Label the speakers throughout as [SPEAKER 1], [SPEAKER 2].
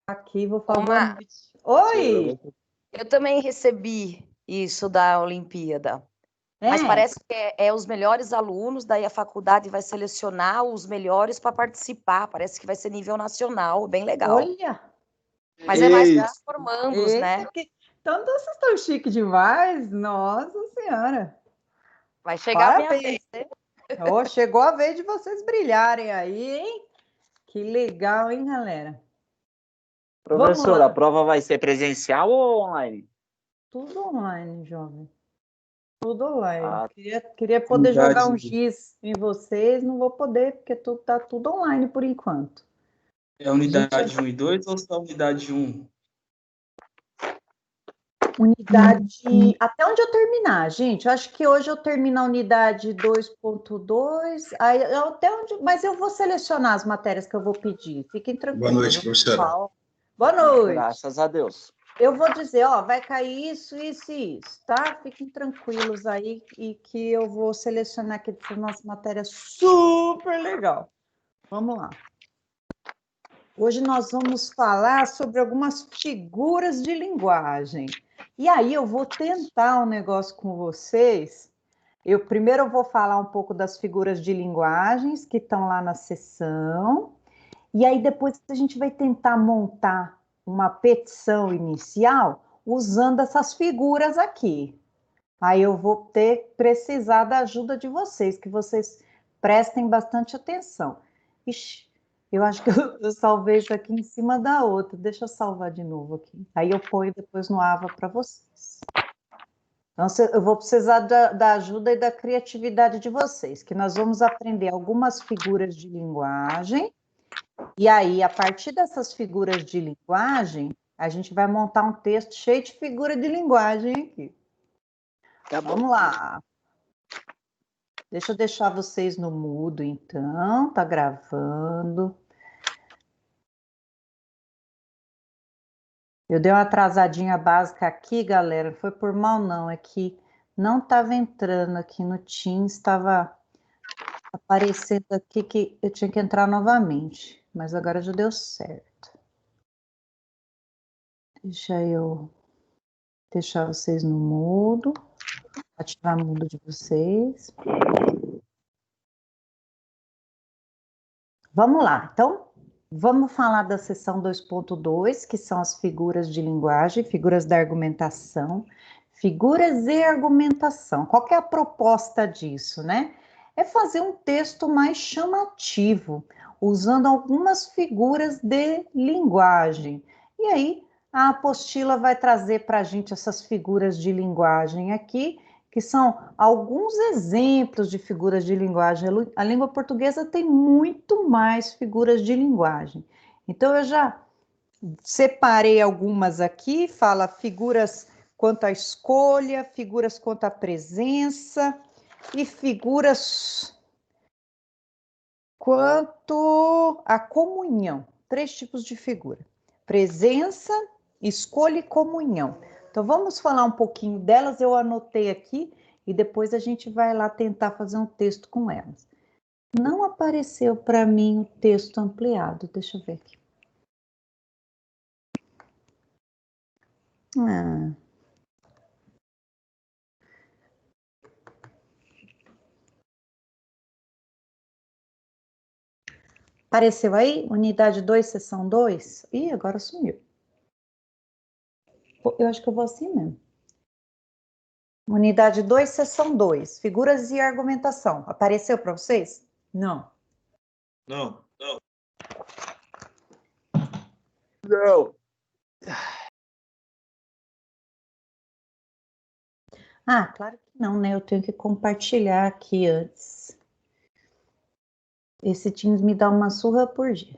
[SPEAKER 1] Aqui, vou falar boa
[SPEAKER 2] Uma,
[SPEAKER 1] noite. Oi!
[SPEAKER 2] eu também recebi isso da Olimpíada, mas
[SPEAKER 1] É,
[SPEAKER 2] parece que é os melhores alunos, daí a faculdade vai selecionar os melhores para participar, parece que vai ser nível nacional, bem legal.
[SPEAKER 1] olha!
[SPEAKER 2] Mas é mais para
[SPEAKER 3] Ei,
[SPEAKER 2] os formandos,
[SPEAKER 1] Eita,
[SPEAKER 2] né?
[SPEAKER 1] então vocês estão chique demais! Nossa Senhora!
[SPEAKER 2] Vai chegar a minha vez,
[SPEAKER 1] Parabéns!
[SPEAKER 2] né?
[SPEAKER 1] Oh, chegou a vez de vocês brilharem aí, hein? Que legal, hein, galera? Vamos
[SPEAKER 3] professor, a
[SPEAKER 1] lá.
[SPEAKER 3] prova vai ser presencial ou online?
[SPEAKER 1] Tudo online, jovem. Tudo online.
[SPEAKER 3] A
[SPEAKER 1] Queria poder jogar um
[SPEAKER 4] Unidade,
[SPEAKER 1] X em vocês, não vou poder, porque tá tudo online por enquanto.
[SPEAKER 4] é a
[SPEAKER 1] A gente,
[SPEAKER 4] unidade um e 2 ou só a unidade um?
[SPEAKER 1] unidade. Até onde eu terminar, gente? Eu acho que hoje eu termino a unidade 2.2. Aí, até onde, mas eu vou selecionar as matérias que eu vou pedir. Fiquem
[SPEAKER 4] Boa
[SPEAKER 1] tranquilos.
[SPEAKER 4] noite, professora.
[SPEAKER 1] Boa noite.
[SPEAKER 3] Graças a Deus.
[SPEAKER 1] Eu vou dizer, ó, vai cair isso, isso e isso, tá? Fiquem tranquilos aí e que eu vou selecionar aqui essa nossa matéria super legal. Vamos lá. Hoje nós vamos falar sobre algumas figuras de linguagem. E aí eu vou tentar um negócio com vocês. Primeiro eu vou falar um pouco das figuras de linguagens que estão lá na seção. E aí depois a gente vai tentar montar uma petição inicial usando essas figuras aqui. Aí eu vou precisar da ajuda de vocês, que vocês prestem bastante atenção. Ixi, eu acho que eu salvei isso aqui em cima da outra. Deixa eu salvar de novo aqui. Aí eu ponho depois no AVA para vocês. Então, eu vou precisar da ajuda e da criatividade de vocês, que nós vamos aprender algumas figuras de linguagem. E aí, a partir dessas figuras de linguagem, a gente vai montar um texto cheio de figura de linguagem aqui.
[SPEAKER 3] Tá bom.
[SPEAKER 1] Vamos lá. Deixa eu deixar vocês no mudo, então. Tá gravando. Eu dei uma atrasadinha básica aqui, galera. Não foi por mal, não. É que não estava entrando aqui no Teams. Estava aparecendo aqui que eu tinha que entrar novamente. Mas agora já deu certo. Deixa eu deixar vocês no mudo. Ativar o mudo de vocês. Vamos lá, então, vamos falar da seção 2.2, que são as figuras de linguagem, figuras da argumentação, figuras e argumentação. Qual que é a proposta disso, né? É fazer um texto mais chamativo, usando algumas figuras de linguagem. E aí, a apostila vai trazer para a gente essas figuras de linguagem aqui, que são alguns exemplos de figuras de linguagem. A língua portuguesa tem muito mais figuras de linguagem. Então, eu já separei algumas aqui, fala figuras quanto à escolha, figuras quanto à presença e figuras quanto à comunhão. Três tipos de figura: presença, escolha e comunhão. Então, vamos falar um pouquinho delas. Eu anotei aqui e depois a gente vai lá tentar fazer um texto com elas. Não apareceu para mim o texto ampliado. Deixa eu ver aqui. Ah. Apareceu aí? Unidade 2, seção 2? Ih, agora sumiu. Eu acho que eu vou assim mesmo. Unidade 2, seção 2. Figuras e argumentação. Apareceu para vocês? Não.
[SPEAKER 4] Não.
[SPEAKER 3] Não.
[SPEAKER 1] Ah, claro que não, né? Eu tenho que compartilhar aqui antes. Esse Teams me dá uma surra por dia.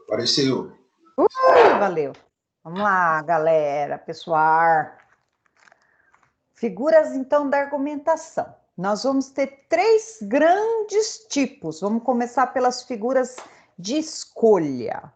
[SPEAKER 5] Apareceu.
[SPEAKER 1] Valeu. Vamos lá, galera, pessoal. Figuras, então, da argumentação. Nós vamos ter 3 grandes tipos. Vamos começar pelas figuras de escolha.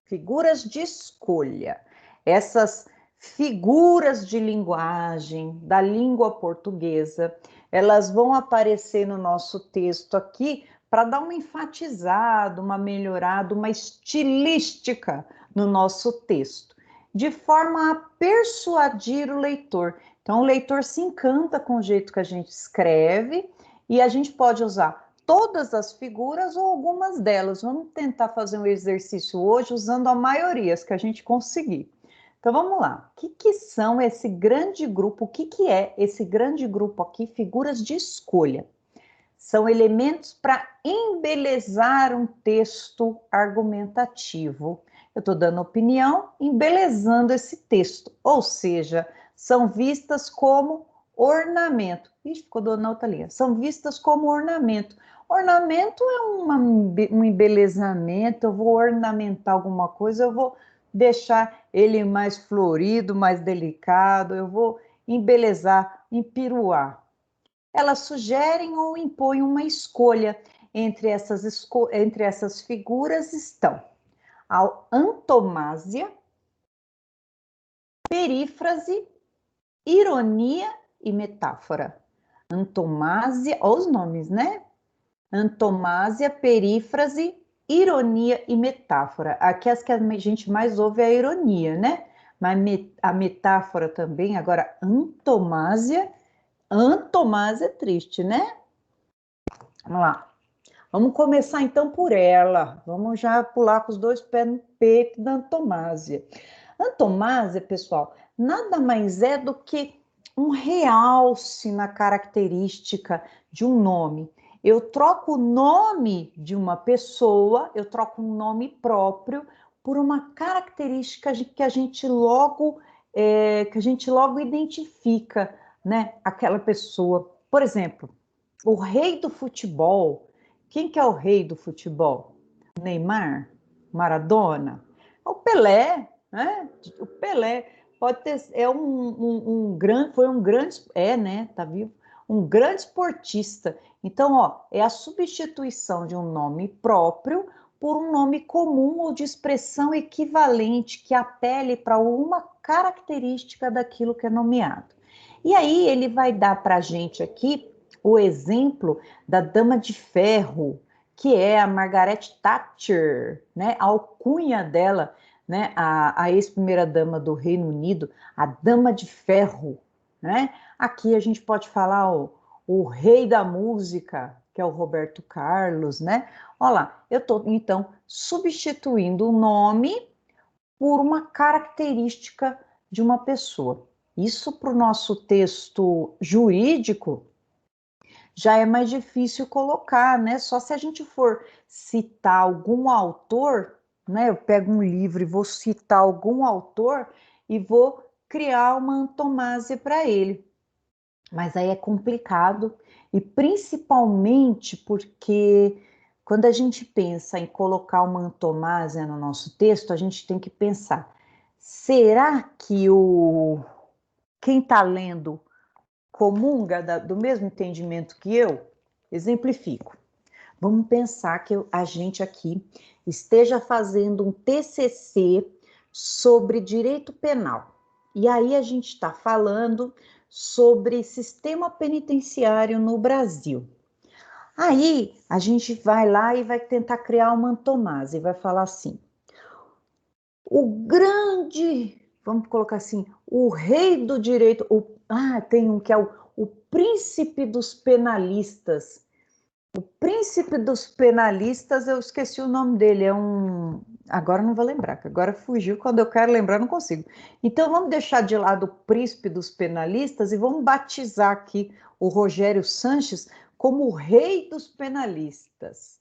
[SPEAKER 1] Figuras de escolha. Essas figuras de linguagem da língua portuguesa, elas vão aparecer no nosso texto aqui para dar uma enfatizada, uma melhorada, uma estilística no nosso texto, de forma a persuadir o leitor. Então, o leitor se encanta com o jeito que a gente escreve e a gente pode usar todas as figuras ou algumas delas. Vamos tentar fazer um exercício hoje usando a maioria, as que a gente conseguir. Então, vamos lá. O que são esse grande grupo? O que é esse grande grupo aqui? Figuras de escolha. São elementos para embelezar um texto argumentativo. Eu estou dando opinião, embelezando esse texto. Ou seja, são vistas como ornamento. Ixi, ficou na outra linha. São vistas como ornamento. Ornamento é um embelezamento, eu vou ornamentar alguma coisa, eu vou deixar ele mais florido, mais delicado, eu vou embelezar, empiruar. Elas sugerem ou impõem uma escolha. Entre essas figuras estão a antomásia, perífrase, ironia e metáfora. Antomásia, olha os nomes, né? Antomásia, perífrase, ironia e metáfora. Aqui as que a gente mais ouve é a ironia, né? Mas a metáfora também. Agora, antomásia é triste, né? Vamos lá. Vamos começar então por ela. Vamos já pular com os 2 pés no peito da antomásia. Antomásia, pessoal, nada mais é do que um realce na característica de um nome. Eu troco o nome de uma pessoa, eu troco um nome próprio por uma característica que a gente logo identifica, né? Aquela pessoa. Por exemplo, o rei do futebol. Quem que é o rei do futebol? Neymar? Maradona? O Pelé, né? O Pelé pode ter, foi um grande, né? Tá vivo? Um grande esportista. Então, ó, é a substituição de um nome próprio por um nome comum ou de expressão equivalente que apele para uma característica daquilo que é nomeado. E aí ele vai dar para a gente aqui o exemplo da Dama de Ferro, que é a Margaret Thatcher, né? A alcunha dela, né? A ex-primeira-dama do Reino Unido, a Dama de Ferro, né? Aqui a gente pode falar o rei da música, que é o Roberto Carlos, né? Olha lá, eu estou, então, substituindo o nome por uma característica de uma pessoa. Isso para o nosso texto jurídico já é mais difícil colocar, né? Só se a gente for citar algum autor, né? Eu pego um livro e vou citar algum autor e vou criar uma antomásia para ele. Mas aí é complicado, e principalmente porque quando a gente pensa em colocar uma antomásia no nosso texto, a gente tem que pensar, será que quem está lendo comunga do mesmo entendimento que eu? Exemplifico. Vamos pensar que a gente aqui esteja fazendo um TCC sobre direito penal. E aí a gente está falando sobre sistema penitenciário no Brasil. Aí a gente vai lá e vai tentar criar uma antomásia e vai falar assim, vamos colocar assim, o rei do direito, tem um que é o príncipe dos penalistas. O príncipe dos penalistas, eu esqueci o nome dele, agora não vou lembrar, que agora fugiu, quando eu quero lembrar não consigo. Então vamos deixar de lado o príncipe dos penalistas e vamos batizar aqui o Rogério Sanches como o rei dos penalistas.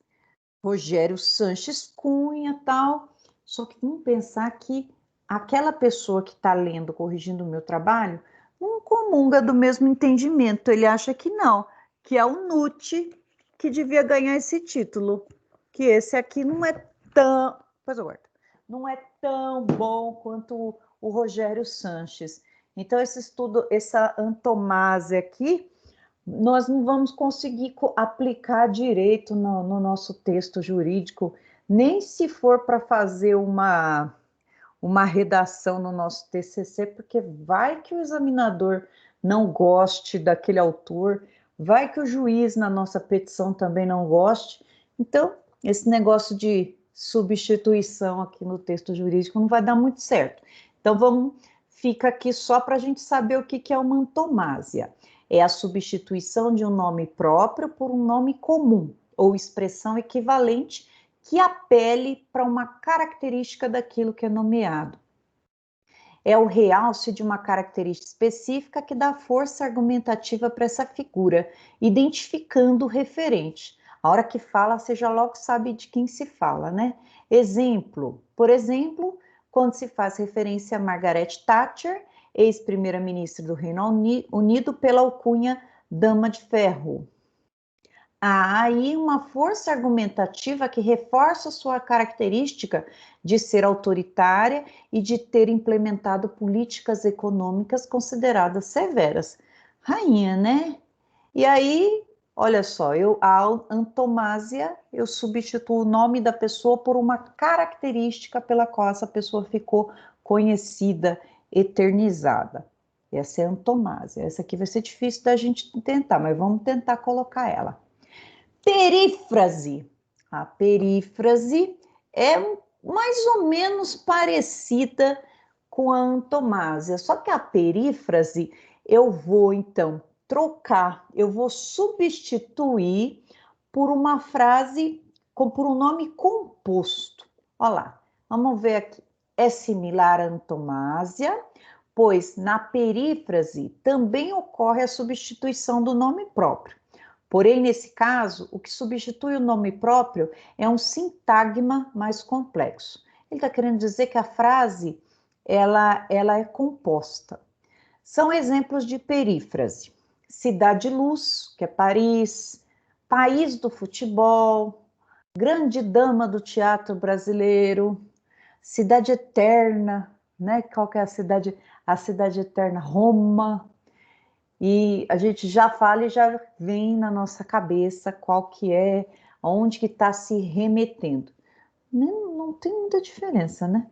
[SPEAKER 1] Rogério Sanches Cunha, tal. Só que vamos pensar que aquela pessoa que está lendo, corrigindo o meu trabalho, não comunga do mesmo entendimento. Ele acha que não, que é o Nutti que devia ganhar esse título, que esse aqui não é tão... Depois eu guardo. não é tão bom quanto o Rogério Sanches. Então, esse estudo, essa antomásia aqui, nós não vamos conseguir aplicar direito no nosso texto jurídico, nem se for para fazer uma redação no nosso TCC, porque vai que o examinador não goste daquele autor, vai que o juiz na nossa petição também não goste. Então, esse negócio de substituição aqui no texto jurídico não vai dar muito certo. Então, fica aqui só para a gente saber o que é uma antomásia. É a substituição de um nome próprio por um nome comum, ou expressão equivalente, que apele para uma característica daquilo que é nomeado. É o realce de uma característica específica que dá força argumentativa para essa figura, identificando o referente. A hora que fala, você já logo sabe de quem se fala, né? Exemplo, por exemplo, quando se faz referência a Margaret Thatcher, ex-primeira-ministra do Reino Unido, pela alcunha Dama de Ferro. Há aí uma força argumentativa que reforça sua característica de ser autoritária e de ter implementado políticas econômicas consideradas severas. Rainha, né? E aí, olha só, a antomásia, eu substituo o nome da pessoa por uma característica pela qual essa pessoa ficou conhecida, eternizada. Essa é a antomásia. Essa aqui vai ser difícil da gente tentar, mas vamos tentar colocar ela. Perífrase. A perífrase é mais ou menos parecida com a antomásia, só que a perífrase eu vou então trocar, eu vou substituir por uma frase, por um nome composto. Olha lá, vamos ver aqui. É similar à antomásia, pois na perífrase também ocorre a substituição do nome próprio. Porém, nesse caso, o que substitui o nome próprio é um sintagma mais complexo. Ele está querendo dizer que a frase ela é composta. São exemplos de perífrase. Cidade Luz, que é Paris, país do futebol, grande dama do teatro brasileiro, cidade eterna, né? Qual que é a cidade? A cidade eterna, Roma. E a gente já fala e já vem na nossa cabeça qual que é, onde que está se remetendo. Não tem muita diferença, né?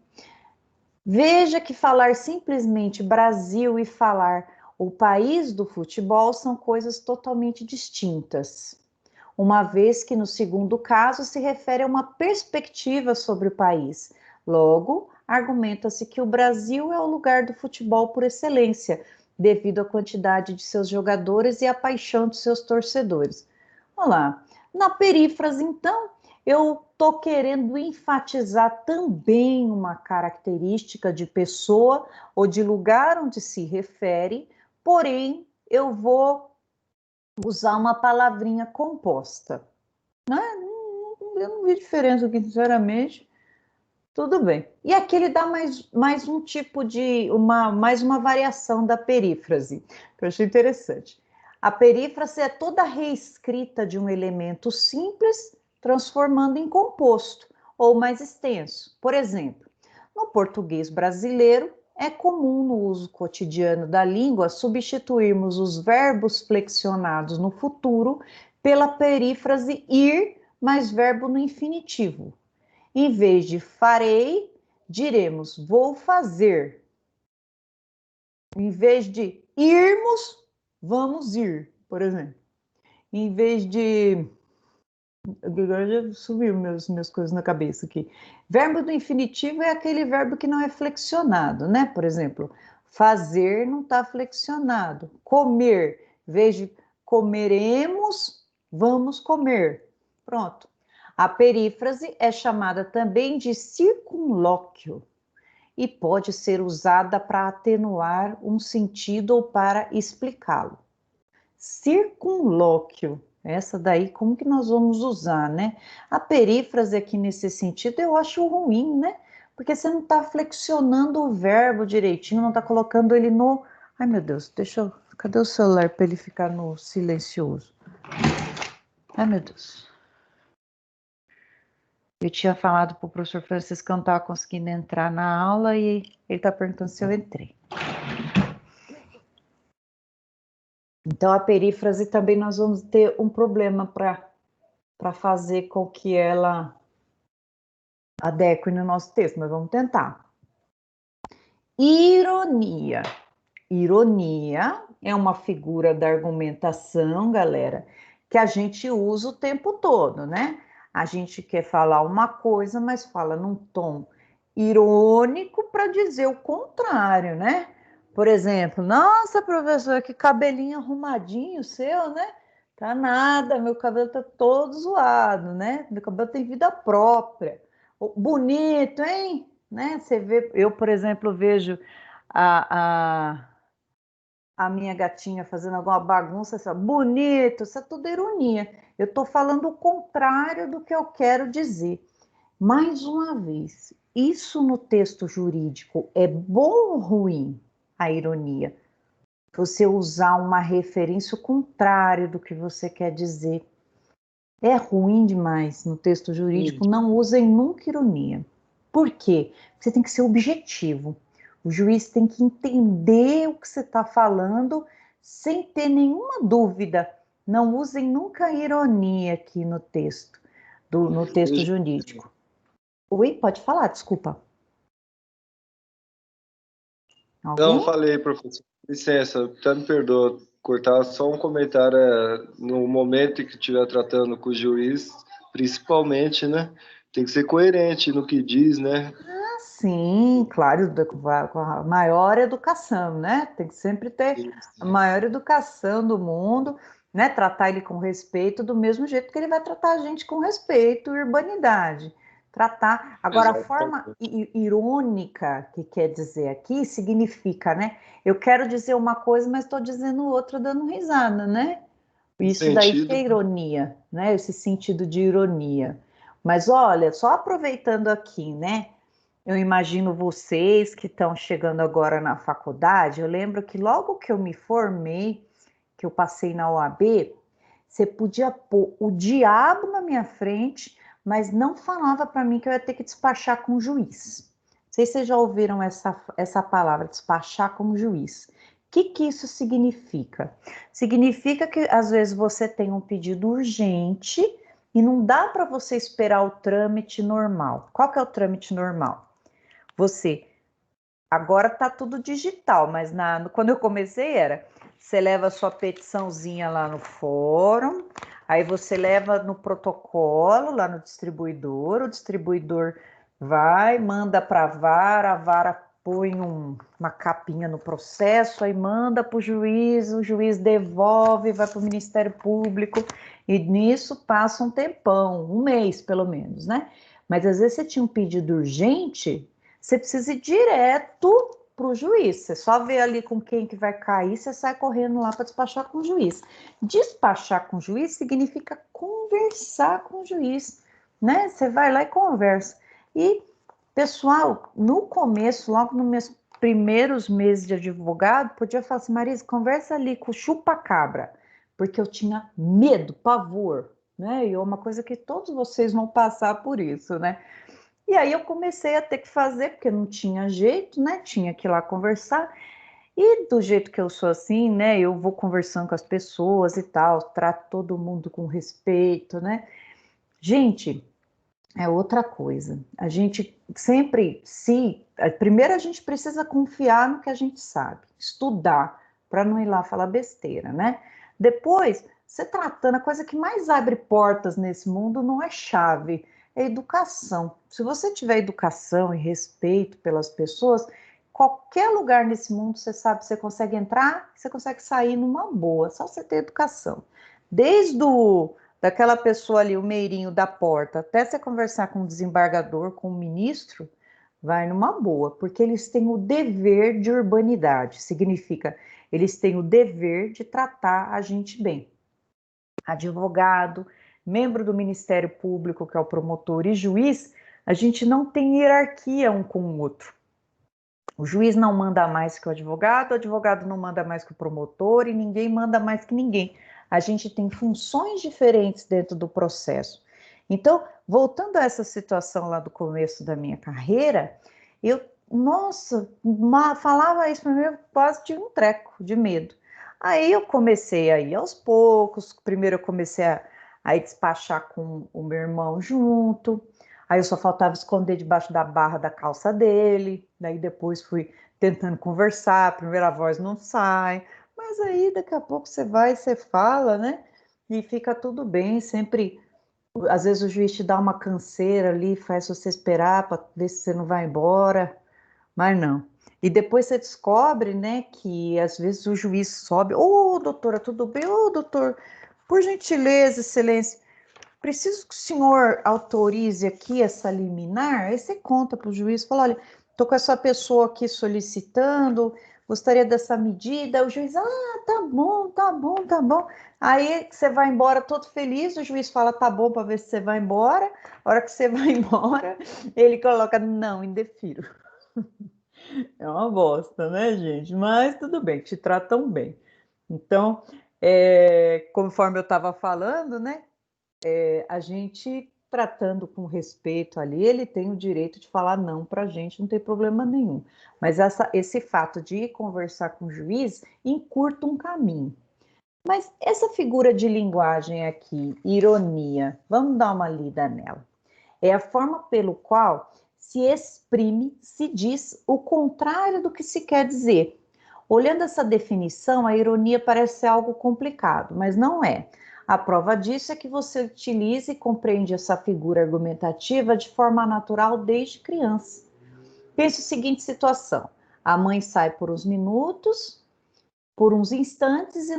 [SPEAKER 1] Veja que falar simplesmente Brasil e falar o país do futebol são coisas totalmente distintas. Uma vez que no segundo caso se refere a uma perspectiva sobre o país. Logo, argumenta-se que o Brasil é o lugar do futebol por excelência, devido à quantidade de seus jogadores e à paixão de seus torcedores. Olha lá, na perífrase, então, eu estou querendo enfatizar também uma característica de pessoa ou de lugar onde se refere, porém, eu vou usar uma palavrinha composta. Eu não vi diferença aqui, sinceramente. Tudo bem. E aqui ele dá mais um tipo de, mais uma variação da perífrase, que eu achei interessante. A perífrase é toda reescrita de um elemento simples, transformando em composto, ou mais extenso. Por exemplo, no português brasileiro, é comum no uso cotidiano da língua substituirmos os verbos flexionados no futuro pela perífrase ir mais verbo no infinitivo. Em vez de farei, diremos vou fazer. Em vez de irmos, vamos ir, por exemplo. Em vez de... Agora já sumiu minhas coisas na cabeça aqui. Verbo do infinitivo é aquele verbo que não é flexionado, né? Por exemplo, fazer não está flexionado. Comer, em vez de comeremos, vamos comer. Pronto. A perífrase é chamada também de circunlóquio e pode ser usada para atenuar um sentido ou para explicá-lo. Circunlóquio, essa daí, como que nós vamos usar, né? A perífrase aqui nesse sentido eu acho ruim, né? Porque você não está flexionando o verbo direitinho, não está colocando ele no... Ai, meu Deus, cadê o celular para ele ficar no silencioso? Ai, meu Deus. Eu tinha falado para o professor Francisco que eu não estava conseguindo entrar na aula e ele está perguntando se eu entrei. Então, a perífrase também nós vamos ter um problema para fazer com que ela adeque no nosso texto, mas vamos tentar. Ironia. Ironia é uma figura da argumentação, galera, que a gente usa o tempo todo, né? A gente quer falar uma coisa, mas fala num tom irônico para dizer o contrário, né? Por exemplo, nossa, professor, que cabelinho arrumadinho seu, né? Tá nada, meu cabelo tá todo zoado, né? Meu cabelo tem vida própria. Bonito, hein? Né? Você vê, eu, por exemplo, vejo a minha gatinha fazendo alguma bagunça, assim, bonito, isso é tudo ironia. Eu estou falando o contrário do que eu quero dizer. Mais uma vez, isso no texto jurídico é bom ou ruim, a ironia? Você usar uma referência o contrário do que você quer dizer. É ruim demais no texto jurídico, não usem nunca ironia. Por quê? Você tem que ser objetivo. O juiz tem que entender o que você está falando sem ter nenhuma dúvida. Não usem nunca ironia aqui no texto, no texto jurídico. Oi, pode falar, desculpa. Alguém?
[SPEAKER 5] Não, falei, professor. Licença, até me perdoa cortar só um comentário. No momento em que estiver tratando com o juiz, principalmente, né? Tem que ser coerente no que diz, né?
[SPEAKER 1] Sim, claro, com a maior educação, né? Tem que sempre ter a maior educação do mundo, né? Tratar ele com respeito do mesmo jeito que ele vai tratar a gente com respeito e urbanidade. Tratar. Agora, a forma irônica que quer dizer aqui significa, né? Eu quero dizer uma coisa, mas estou dizendo outra dando risada, né? Isso daí que é ironia, né? Esse sentido de ironia. Mas olha, só aproveitando aqui, né? Eu imagino vocês que estão chegando agora na faculdade. Eu lembro que logo que eu me formei, que eu passei na OAB, você podia pôr o diabo na minha frente, mas não falava para mim que eu ia ter que despachar com o juiz. Não sei se vocês já ouviram essa palavra, despachar com o juiz. O que isso significa? Significa que às vezes você tem um pedido urgente e não dá para você esperar o trâmite normal. Qual que é o trâmite normal? Você, agora tá tudo digital, mas quando eu comecei você leva a sua petiçãozinha lá no fórum, aí você leva no protocolo, lá no distribuidor, o distribuidor vai, manda para a vara põe uma capinha no processo, aí manda para o juiz devolve, vai para o Ministério Público, e nisso passa um tempão, um mês pelo menos, né? Mas às vezes você tinha um pedido urgente, você precisa ir direto para o juiz. Você só vê ali com quem que vai cair, você sai correndo lá para despachar com o juiz. Despachar com o juiz significa conversar com o juiz, né? Você vai lá e conversa. E, pessoal, no começo, logo nos meus primeiros meses de advogado, podia falar assim, Marisa, conversa ali com o chupa-cabra, porque eu tinha medo, pavor, né? E é uma coisa que todos vocês vão passar por isso, né? E aí eu comecei a ter que fazer, porque não tinha jeito, né? Tinha que ir lá conversar. E do jeito que eu sou assim, né? Eu vou conversando com as pessoas e tal, trato todo mundo com respeito, né? Gente, é outra coisa. A gente sempre primeiro a gente precisa confiar no que a gente sabe, estudar, para não ir lá falar besteira, né? Depois, você tratando, a coisa que mais abre portas nesse mundo não é chave, é educação. Se você tiver educação e respeito pelas pessoas, qualquer lugar nesse mundo você sabe, você consegue entrar, você consegue sair numa boa, só você ter educação. Desde daquela pessoa ali, o meirinho da porta, até você conversar com o desembargador, com o ministro, vai numa boa, porque eles têm o dever de urbanidade, significa, eles têm o dever de tratar a gente bem. Advogado, membro do Ministério Público, que é o promotor, e juiz, a gente não tem hierarquia um com o outro. O juiz não manda mais que o advogado não manda mais que o promotor e ninguém manda mais que ninguém. A gente tem funções diferentes dentro do processo. Então, voltando a essa situação lá do começo da minha carreira, eu, nossa, falava isso para mim, eu quase tive um treco de medo. Aí eu comecei a ir aos poucos, primeiro eu comecei a ir despachar com o meu irmão junto, aí eu só faltava esconder debaixo da barra da calça dele, daí depois fui tentando conversar, a primeira voz não sai, mas aí daqui a pouco você vai, você fala, né? E fica tudo bem, sempre, às vezes o juiz te dá uma canseira ali, faz você esperar para ver se você não vai embora, mas não. E depois você descobre, né, que às vezes o juiz sobe, ô, doutora, tudo bem? Ô, doutor, por gentileza, excelência, preciso que o senhor autorize aqui essa liminar. Aí você conta para o juiz, fala, olha, estou com essa pessoa aqui solicitando, gostaria dessa medida. O juiz, tá bom, tá bom, tá bom. Aí você vai embora todo feliz, o juiz fala, tá bom, para ver se você vai embora. A hora que você vai embora, ele coloca, não, indefiro. É uma bosta, né, gente? Mas tudo bem, te tratam bem. Então, conforme eu estava falando, né, a gente tratando com respeito ali, ele tem o direito de falar não para a gente, não tem problema nenhum. Mas esse fato de ir conversar com o juiz encurta um caminho. Mas essa figura de linguagem aqui, ironia, vamos dar uma lida nela. É a forma pelo qual se exprime, se diz o contrário do que se quer dizer. Olhando essa definição, a ironia parece algo complicado, mas não é. A prova disso é que você utiliza e compreende essa figura argumentativa de forma natural desde criança. Pense a seguinte situação: a mãe sai por uns minutos, por uns instantes e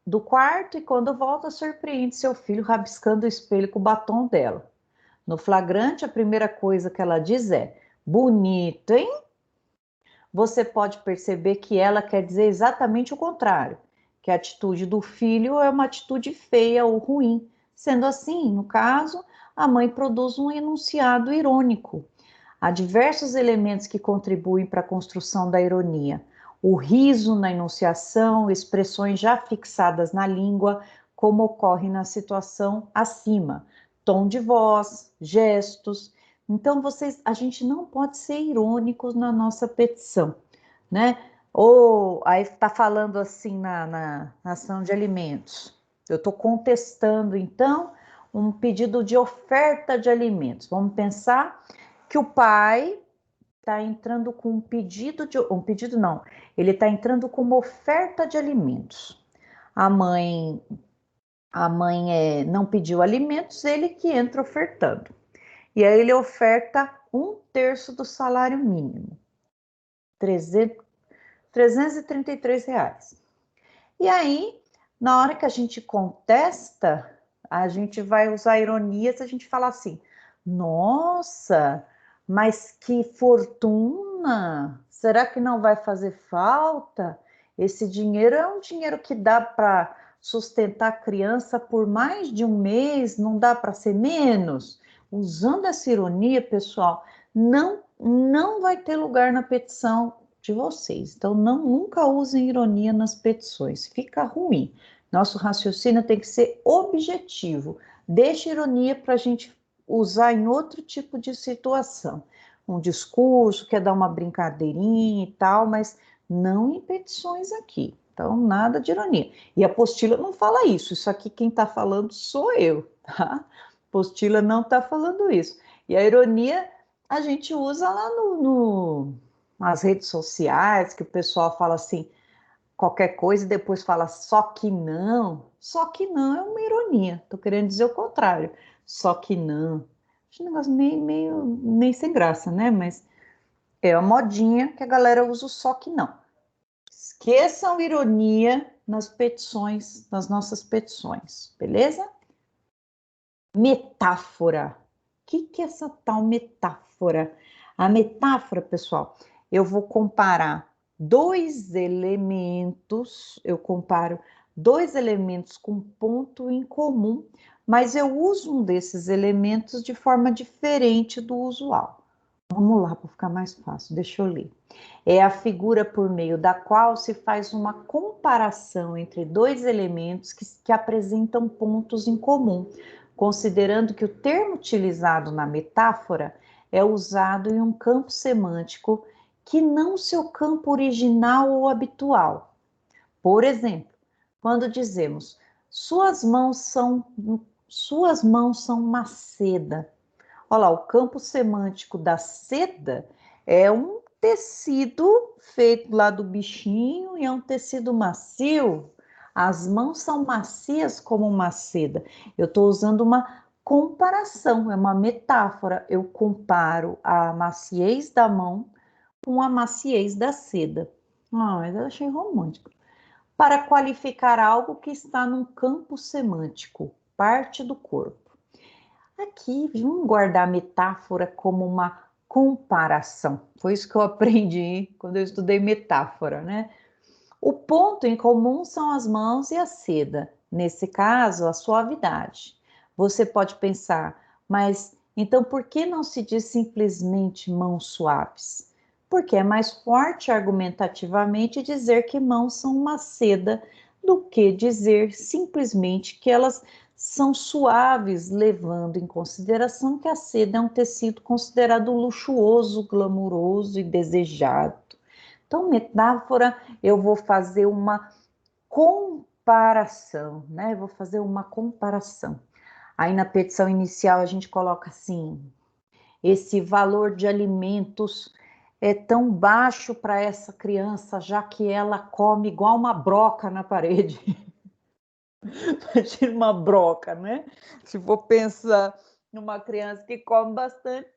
[SPEAKER 1] do quarto, e quando volta surpreende seu filho rabiscando o espelho com o batom dela. No flagrante, a primeira coisa que ela diz é: bonito, hein? Você pode perceber que ela quer dizer exatamente o contrário, que a atitude do filho é uma atitude feia ou ruim. Sendo assim, no caso, a mãe produz um enunciado irônico. Há diversos elementos que contribuem para a construção da ironia. O riso na enunciação, expressões já fixadas na língua, como ocorre na situação acima, tom de voz, gestos. Então, a gente não pode ser irônicos na nossa petição, né? Ou aí está falando assim na ação de alimentos. Eu estou contestando, então, um pedido de oferta de alimentos. Vamos pensar que o pai está entrando com um pedido não, ele está entrando com uma oferta de alimentos. A mãe não pediu alimentos, ele que entra ofertando. E aí ele oferta 1/3 do salário mínimo, R$ 333. E aí, na hora que a gente contesta, a gente vai usar ironias, a gente fala assim, nossa, mas que fortuna! Será que não vai fazer falta? Esse dinheiro é um dinheiro que dá para sustentar a criança por mais de um mês, não dá para ser menos? Usando essa ironia, pessoal, não vai ter lugar na petição de vocês. Então, nunca usem ironia nas petições, fica ruim. Nosso raciocínio tem que ser objetivo. Deixa ironia para a gente usar em outro tipo de situação. Um discurso, quer dar uma brincadeirinha e tal, mas não em petições aqui. Então, nada de ironia. E a apostila não fala isso. Isso aqui quem está falando sou eu, tá? A apostila não está falando isso. E a ironia a gente usa lá nas redes sociais, que o pessoal fala assim, qualquer coisa e depois fala só que não. Só que não é uma ironia. Estou querendo dizer o contrário. Só que não. Acho um negócio meio sem graça, né? Mas é a modinha que a galera usa o só que não. Esqueçam ironia nas petições, nas nossas petições, beleza? Metáfora. O que é essa tal metáfora? A metáfora, pessoal, eu vou comparar dois elementos, com ponto em comum, mas eu uso um desses elementos de forma diferente do usual. Vamos lá, para ficar mais fácil, deixa eu ler. É a figura por meio da qual se faz uma comparação entre dois elementos que apresentam pontos em comum. considerando que o termo utilizado na metáfora é usado em um campo semântico que não seu campo original ou habitual. Por exemplo, quando dizemos suas mãos são uma seda. Olha lá, o campo semântico da seda é um tecido feito lá do bichinho e é um tecido macio. As mãos são macias como uma seda. Eu estou usando uma comparação, é uma metáfora. Eu comparo a maciez da mão com a maciez da seda. Mas eu achei romântico. Para qualificar algo que está num campo semântico, parte do corpo. Aqui, vamos guardar a metáfora como uma comparação. Foi isso que eu aprendi quando eu estudei metáfora, né? O ponto em comum são as mãos e a seda. Nesse caso, a suavidade. Você pode pensar, mas então por que não se diz simplesmente mãos suaves? Porque é mais forte argumentativamente dizer que mãos são uma seda do que dizer simplesmente que elas são suaves, levando em consideração que a seda é um tecido considerado luxuoso, glamuroso e desejado. Então, metáfora, eu vou fazer uma comparação, né? Eu vou fazer uma comparação. Aí na petição inicial a gente coloca assim: esse valor de alimentos é tão baixo para essa criança, já que ela come igual uma broca na parede. Imagina uma broca, né? Se for pensar numa criança que come bastante,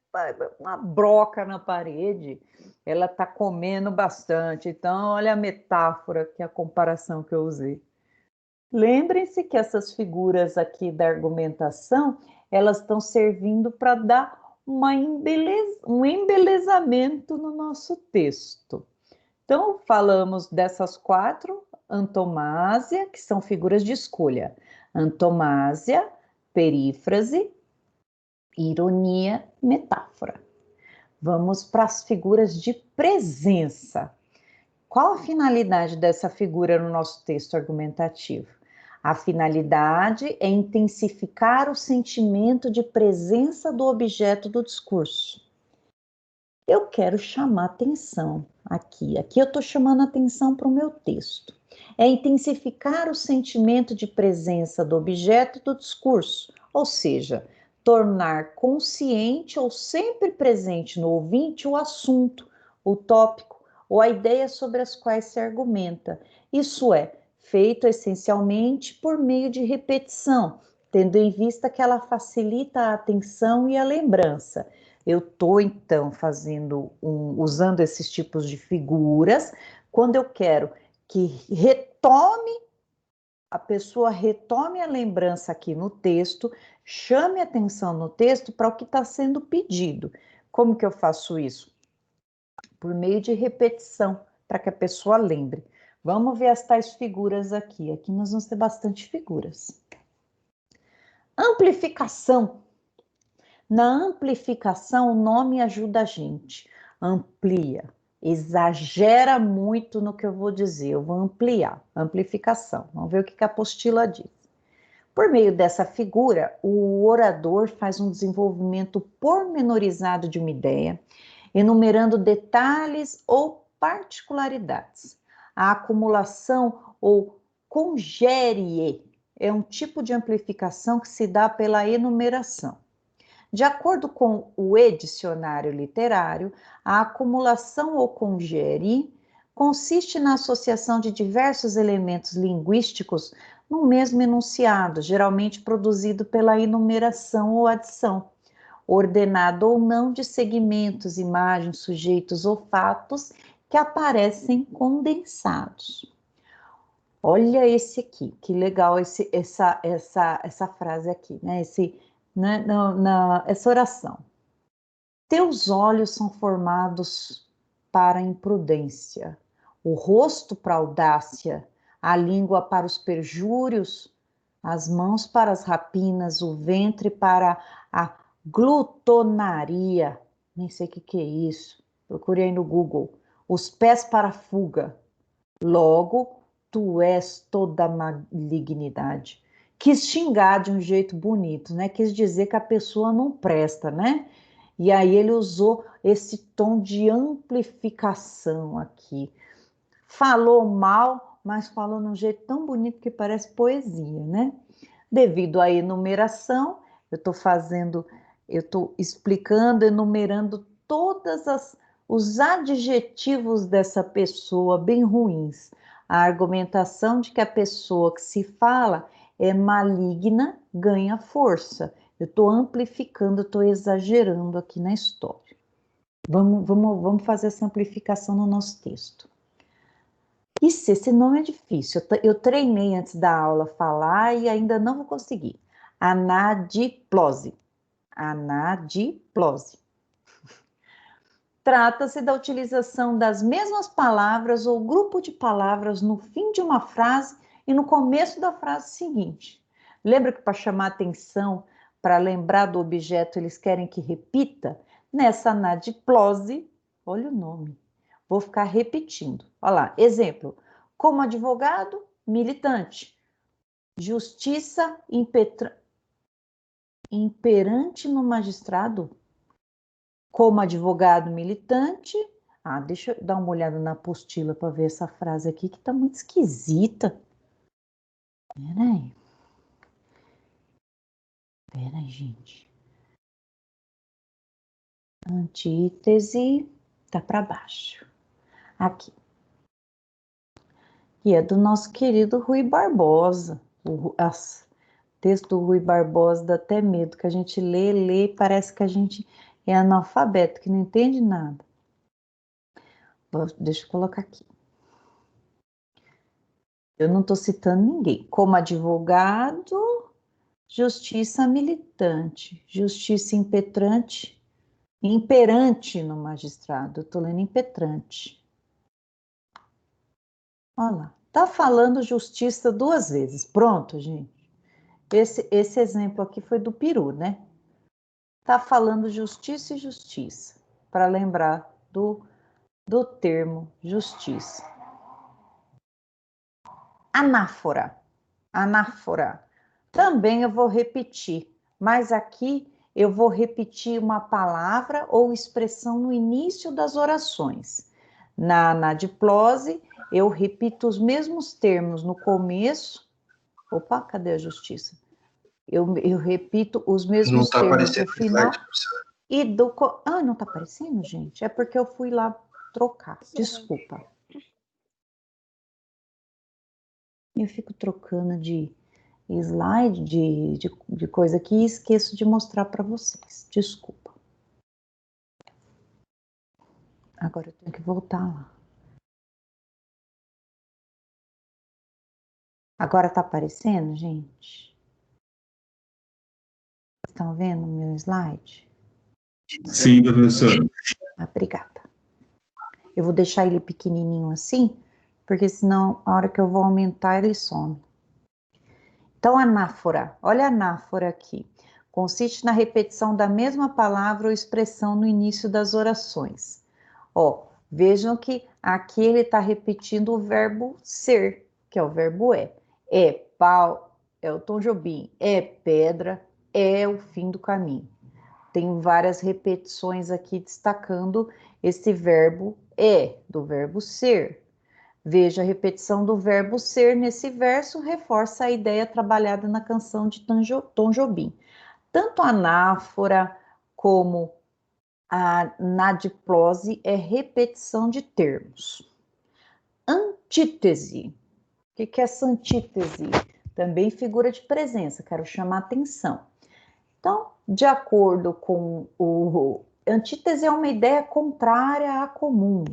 [SPEAKER 1] uma broca na parede, ela está comendo bastante. Então, olha a metáfora, que é a comparação que eu usei. Lembrem-se que essas figuras aqui da argumentação, elas estão servindo para dar um embelezamento no nosso texto. Então, falamos dessas 4, antomásia, que são figuras de escolha. Antomásia, perífrase, ironia, metáfora. Vamos para as figuras de presença. Qual a finalidade dessa figura no nosso texto argumentativo? A finalidade é intensificar o sentimento de presença do objeto do discurso. Eu quero chamar atenção aqui. Aqui eu estou chamando atenção para o meu texto. É intensificar o sentimento de presença do objeto do discurso, ou seja, tornar consciente ou sempre presente no ouvinte o assunto, o tópico ou a ideia sobre as quais se argumenta. Isso é feito essencialmente por meio de repetição, tendo em vista que ela facilita a atenção e a lembrança. Eu estou, então, usando esses tipos de figuras quando eu quero que a pessoa retome a lembrança aqui no texto, chame atenção no texto para o que está sendo pedido. Como que eu faço isso? Por meio de repetição, para que a pessoa lembre. Vamos ver as tais figuras aqui. Aqui nós vamos ter bastante figuras. Amplificação. Na amplificação, o nome ajuda a gente. Amplia, exagera muito no que eu vou dizer. Eu vou ampliar. Amplificação. Vamos ver o que a apostila diz. Por meio dessa figura, o orador faz um desenvolvimento pormenorizado de uma ideia, enumerando detalhes ou particularidades. A acumulação ou congérie é um tipo de amplificação que se dá pela enumeração. De acordo com o dicionário literário, a acumulação ou congérie consiste na associação de diversos elementos linguísticos no mesmo enunciado, geralmente produzido pela enumeração ou adição, ordenado ou não de segmentos, imagens, sujeitos ou fatos que aparecem condensados. Olha esse aqui, que legal essa frase aqui, né? Essa oração. Teus olhos são formados para a imprudência, o rosto para a audácia, a língua para os perjúrios, as mãos para as rapinas, o ventre para a glutonaria. Nem sei o que é isso. Procurei no Google. Os pés para a fuga. Logo, tu és toda malignidade. quis xingar de um jeito bonito, né? Quis dizer que a pessoa não presta, né? E aí ele usou esse tom de amplificação aqui. Falou mal, mas falou de um jeito tão bonito que parece poesia, né? Devido à enumeração, eu estou explicando, enumerando os adjetivos dessa pessoa bem ruins. A argumentação de que a pessoa que se fala é maligna ganha força. Eu estou amplificando, estou exagerando aqui na história. Vamos fazer essa amplificação no nosso texto. Isso, esse nome é difícil. Eu treinei antes da aula falar e ainda não vou conseguir. Anadiplose. Anadiplose. Trata-se da utilização das mesmas palavras ou grupo de palavras no fim de uma frase e no começo da frase seguinte. Lembra que para chamar atenção, para lembrar do objeto, eles querem que repita? Nessa anadiplose, olha o nome. Vou ficar repetindo. Olha lá, exemplo. Como advogado, militante. Justiça imperante no magistrado. Como advogado, militante. Deixa eu dar uma olhada na apostila para ver essa frase aqui que está muito esquisita. Peraí, gente. Antítese tá para baixo. Aqui. E é do nosso querido Rui Barbosa. O texto do Rui Barbosa dá até medo, que a gente lê, parece que a gente é analfabeto, que não entende nada. Deixa eu colocar aqui. Eu não estou citando ninguém. Como advogado, justiça militante, justiça imperante no magistrado. Eu estou lendo impetrante. Olha lá. Tá falando justiça 2 vezes. Pronto, gente. Esse exemplo aqui foi do Peru, né? Tá falando justiça e justiça. Para lembrar do termo justiça. Anáfora. Anáfora. Também eu vou repetir, mas aqui eu vou repetir uma palavra ou expressão no início das orações. Na anadiplose, eu repito os mesmos termos no começo. Opa, cadê a justiça? Eu repito os mesmos termos no final. E não tá aparecendo, gente? É porque eu fui lá trocar. Desculpa. Eu fico trocando de slide, de coisa aqui e esqueço de mostrar para vocês. Desculpa. Agora eu tenho que voltar lá. Agora tá aparecendo, gente? Estão vendo o meu slide?
[SPEAKER 4] Sim, professor.
[SPEAKER 1] Obrigada. Eu vou deixar ele pequenininho assim, porque senão, a hora que eu vou aumentar, ele some. Então, anáfora. Olha a anáfora aqui. Consiste na repetição da mesma palavra ou expressão no início das orações. Vejam que aqui ele está repetindo o verbo ser, que é o verbo é. É pau, é o Tom Jobim. É pedra, é o fim do caminho. Tem várias repetições aqui destacando esse verbo é, do verbo ser. Veja, a repetição do verbo ser nesse verso reforça a ideia trabalhada na canção de Tom Jobim. Tanto a anáfora como a anadiplose é repetição de termos. Antítese. O que é essa antítese? Também figura de presença, quero chamar a atenção. Então, de acordo com antítese é uma ideia contrária à comum.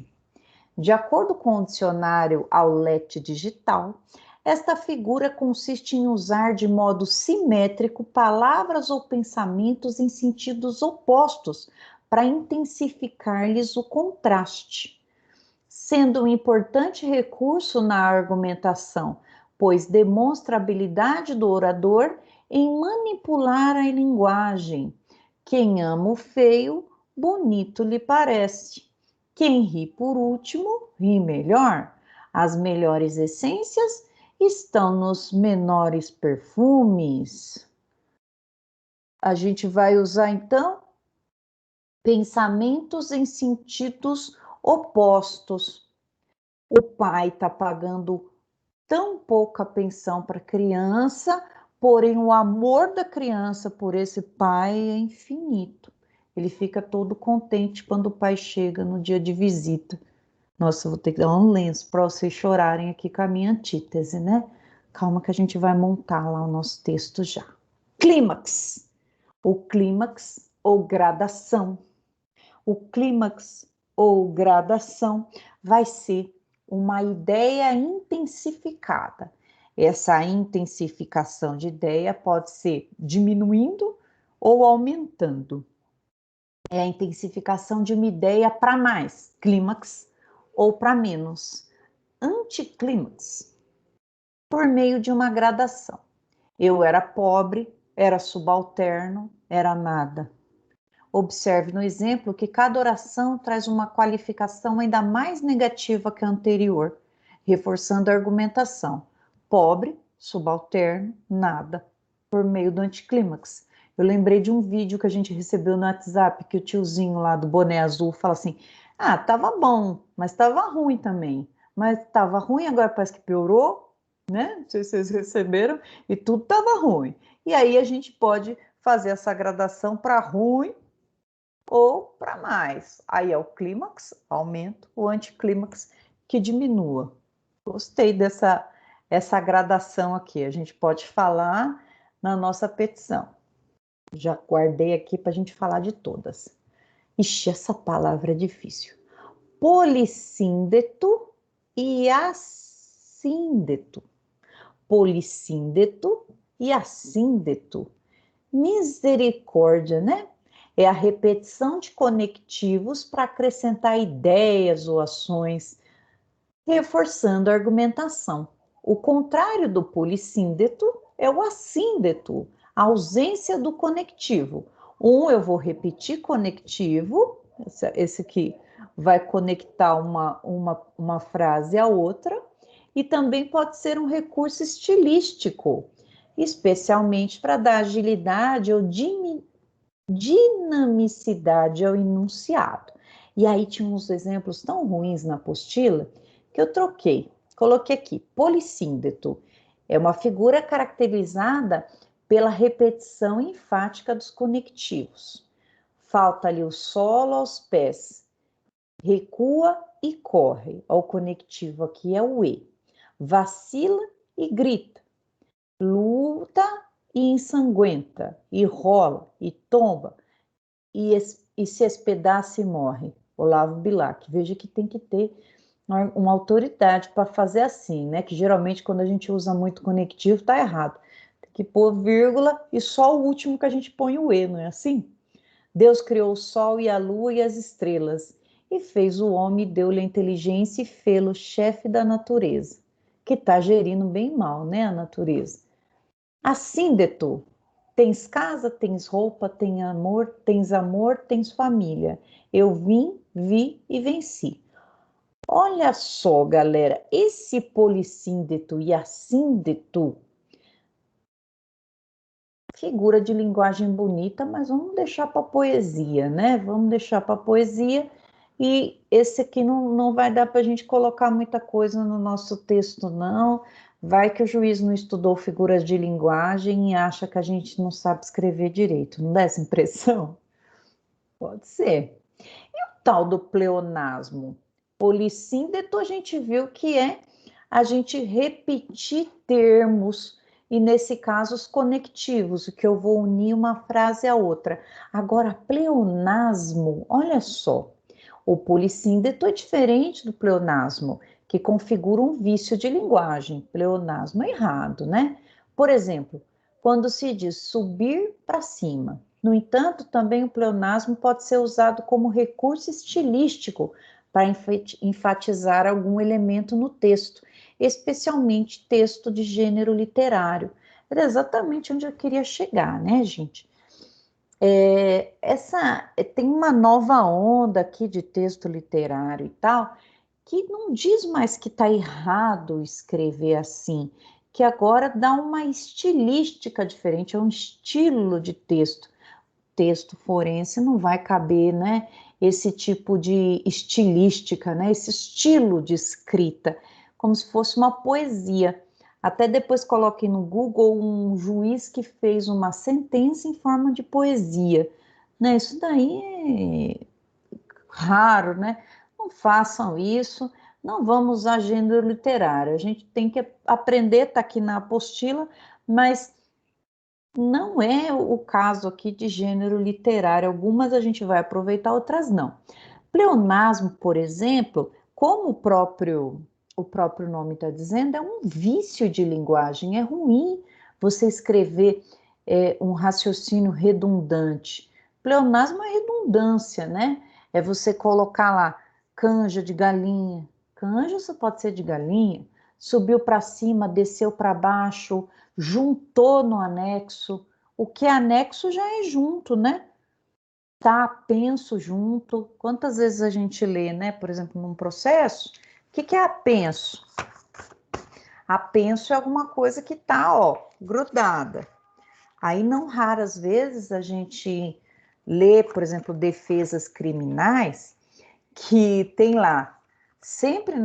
[SPEAKER 1] De acordo com o dicionário Aulete Digital, esta figura consiste em usar de modo simétrico palavras ou pensamentos em sentidos opostos para intensificar-lhes o contraste, sendo um importante recurso na argumentação, pois demonstra a habilidade do orador em manipular a linguagem. Quem ama o feio, bonito lhe parece. Quem ri por último, ri melhor. As melhores essências estão nos menores perfumes. A gente vai usar, então, pensamentos em sentidos opostos. O pai está pagando tão pouca pensão para a criança, porém o amor da criança por esse pai é infinito. Ele fica todo contente quando o pai chega no dia de visita. Nossa, eu vou ter que dar um lenço para vocês chorarem aqui com a minha antítese, né? Calma que a gente vai montar lá o nosso texto já. Clímax. O clímax ou gradação. O clímax ou gradação vai ser uma ideia intensificada. Essa intensificação de ideia pode ser diminuindo ou aumentando. É a intensificação de uma ideia para mais, clímax, ou para menos, anticlímax, por meio de uma gradação. Eu era pobre, era subalterno, era nada. Observe no exemplo que cada oração traz uma qualificação ainda mais negativa que a anterior, reforçando a argumentação. Pobre, subalterno, nada, por meio do anticlímax. Eu lembrei de um vídeo que a gente recebeu no WhatsApp, que o tiozinho lá do boné azul fala assim, tava bom, mas tava ruim também. Mas tava ruim, agora parece que piorou, né? Não sei se vocês receberam, e tudo tava ruim. E aí a gente pode fazer essa gradação para ruim ou para mais. Aí é o clímax, aumento, o anticlímax, que diminua. Gostei essa gradação aqui. A gente pode falar na nossa petição. Já guardei aqui para a gente falar de todas. Ixi, essa palavra é difícil. Polissíndeto e assíndeto. Polissíndeto e assíndeto. Misericórdia, né? É a repetição de conectivos para acrescentar ideias ou ações, reforçando a argumentação. O contrário do polissíndeto é o assíndeto, a ausência do conectivo. Eu vou repetir conectivo, esse aqui vai conectar uma frase à outra, e também pode ser um recurso estilístico, especialmente para dar agilidade ou dinamicidade ao enunciado. E aí tinha uns exemplos tão ruins na apostila que eu troquei. Coloquei aqui, polissíndeto. É uma figura caracterizada pela repetição enfática dos conectivos. Falta ali o solo aos pés. Recua e corre. O conectivo aqui é o E. Vacila e grita. Luta e ensanguenta, e rola, e tomba, e se espedaça e morre. Olavo Bilac. Veja que tem que ter uma autoridade para fazer assim, né? Que geralmente quando a gente usa muito conectivo, tá errado. Tem que pôr vírgula e só o último que a gente põe o E, não é assim? Deus criou o sol e a lua e as estrelas, e fez o homem, deu-lhe a inteligência e fê-lo chefe da natureza, que tá gerindo bem mal, né, a natureza. Assíndeto, tens casa, tens roupa, tens amor, tens família. Eu vim, vi e venci. Olha só, galera, esse polissíndeto e assíndeto, figura de linguagem bonita, mas vamos deixar para poesia, né? Vamos deixar para poesia, e esse aqui não vai dar para a gente colocar muita coisa no nosso texto, não. Vai que o juiz não estudou figuras de linguagem e acha que a gente não sabe escrever direito. Não dá essa impressão? Pode ser. E o tal do pleonasmo? Polissíndeto a gente viu que é a gente repetir termos, e nesse caso os conectivos, que eu vou unir uma frase à outra. Agora, pleonasmo, olha só, o polissíndeto é diferente do pleonasmo, que configura um vício de linguagem. Pleonasmo é errado, né? Por exemplo, quando se diz subir para cima. No entanto, também o pleonasmo pode ser usado como recurso estilístico para enfatizar algum elemento no texto, especialmente texto de gênero literário. Era exatamente onde eu queria chegar, né, gente? Tem uma nova onda aqui de texto literário e tal, que não diz mais que está errado escrever assim, que agora dá uma estilística diferente, é um estilo de texto. Texto forense não vai caber, né, esse tipo de estilística, né, esse estilo de escrita, como se fosse uma poesia. Até depois coloquei no Google um juiz que fez uma sentença em forma de poesia, né, isso daí é raro, né, não façam isso, não vamos usar gênero literário, a gente tem que aprender, tá aqui na apostila, mas não é o caso aqui de gênero literário. Algumas a gente vai aproveitar, outras não. Pleonasmo, por exemplo, como o próprio nome está dizendo, é um vício de linguagem. É ruim você escrever um raciocínio redundante. Pleonasmo é redundância, né? É você colocar lá canja de galinha. Canja só pode ser de galinha. Subiu para cima, desceu para baixo, juntou no anexo. O que é anexo já é junto, né? Tá apenso junto. Quantas vezes a gente lê, né? Por exemplo, num processo, o que é apenso? Apenso é alguma coisa que tá, ó, grudada. Aí, não raras vezes, a gente lê, por exemplo, defesas criminais, que tem lá, sempre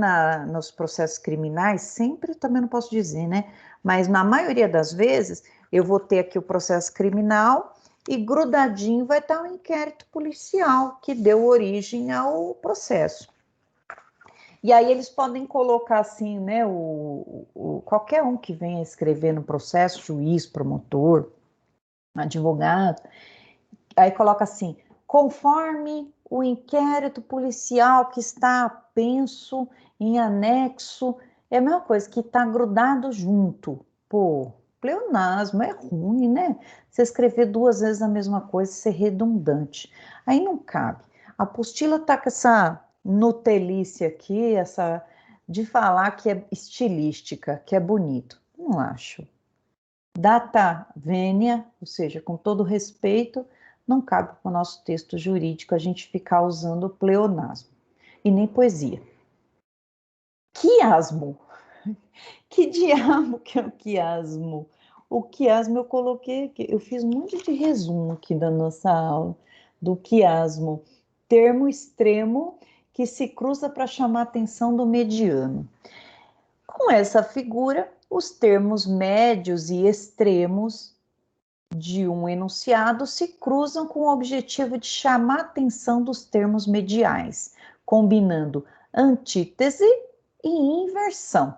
[SPEAKER 1] nos processos criminais, sempre também não posso dizer, né? Mas na maioria das vezes, eu vou ter aqui o processo criminal e grudadinho vai estar o inquérito policial que deu origem ao processo. E aí eles podem colocar assim, né, qualquer um que venha escrever no processo, juiz, promotor, advogado, aí coloca assim, conforme o inquérito policial que está apenso em anexo, é a mesma coisa, que está grudado junto. Pô, pleonasmo é ruim, né? Você escrever duas vezes a mesma coisa, ser redundante. Aí não cabe. A apostila está com essa nutelice aqui, essa de falar que é estilística, que é bonito. Não acho. Data vênia, ou seja, com todo respeito, não cabe para o nosso texto jurídico a gente ficar usando pleonasmo. E nem poesia. Quiasmo. Que diabo que é o quiasmo? O quiasmo eu coloquei aqui, eu fiz um monte de resumo aqui da nossa aula, do quiasmo. Termo extremo que se cruza para chamar a atenção do mediano. Com essa figura, os termos médios e extremos de um enunciado se cruzam com o objetivo de chamar a atenção dos termos mediais, combinando antítese e inversão,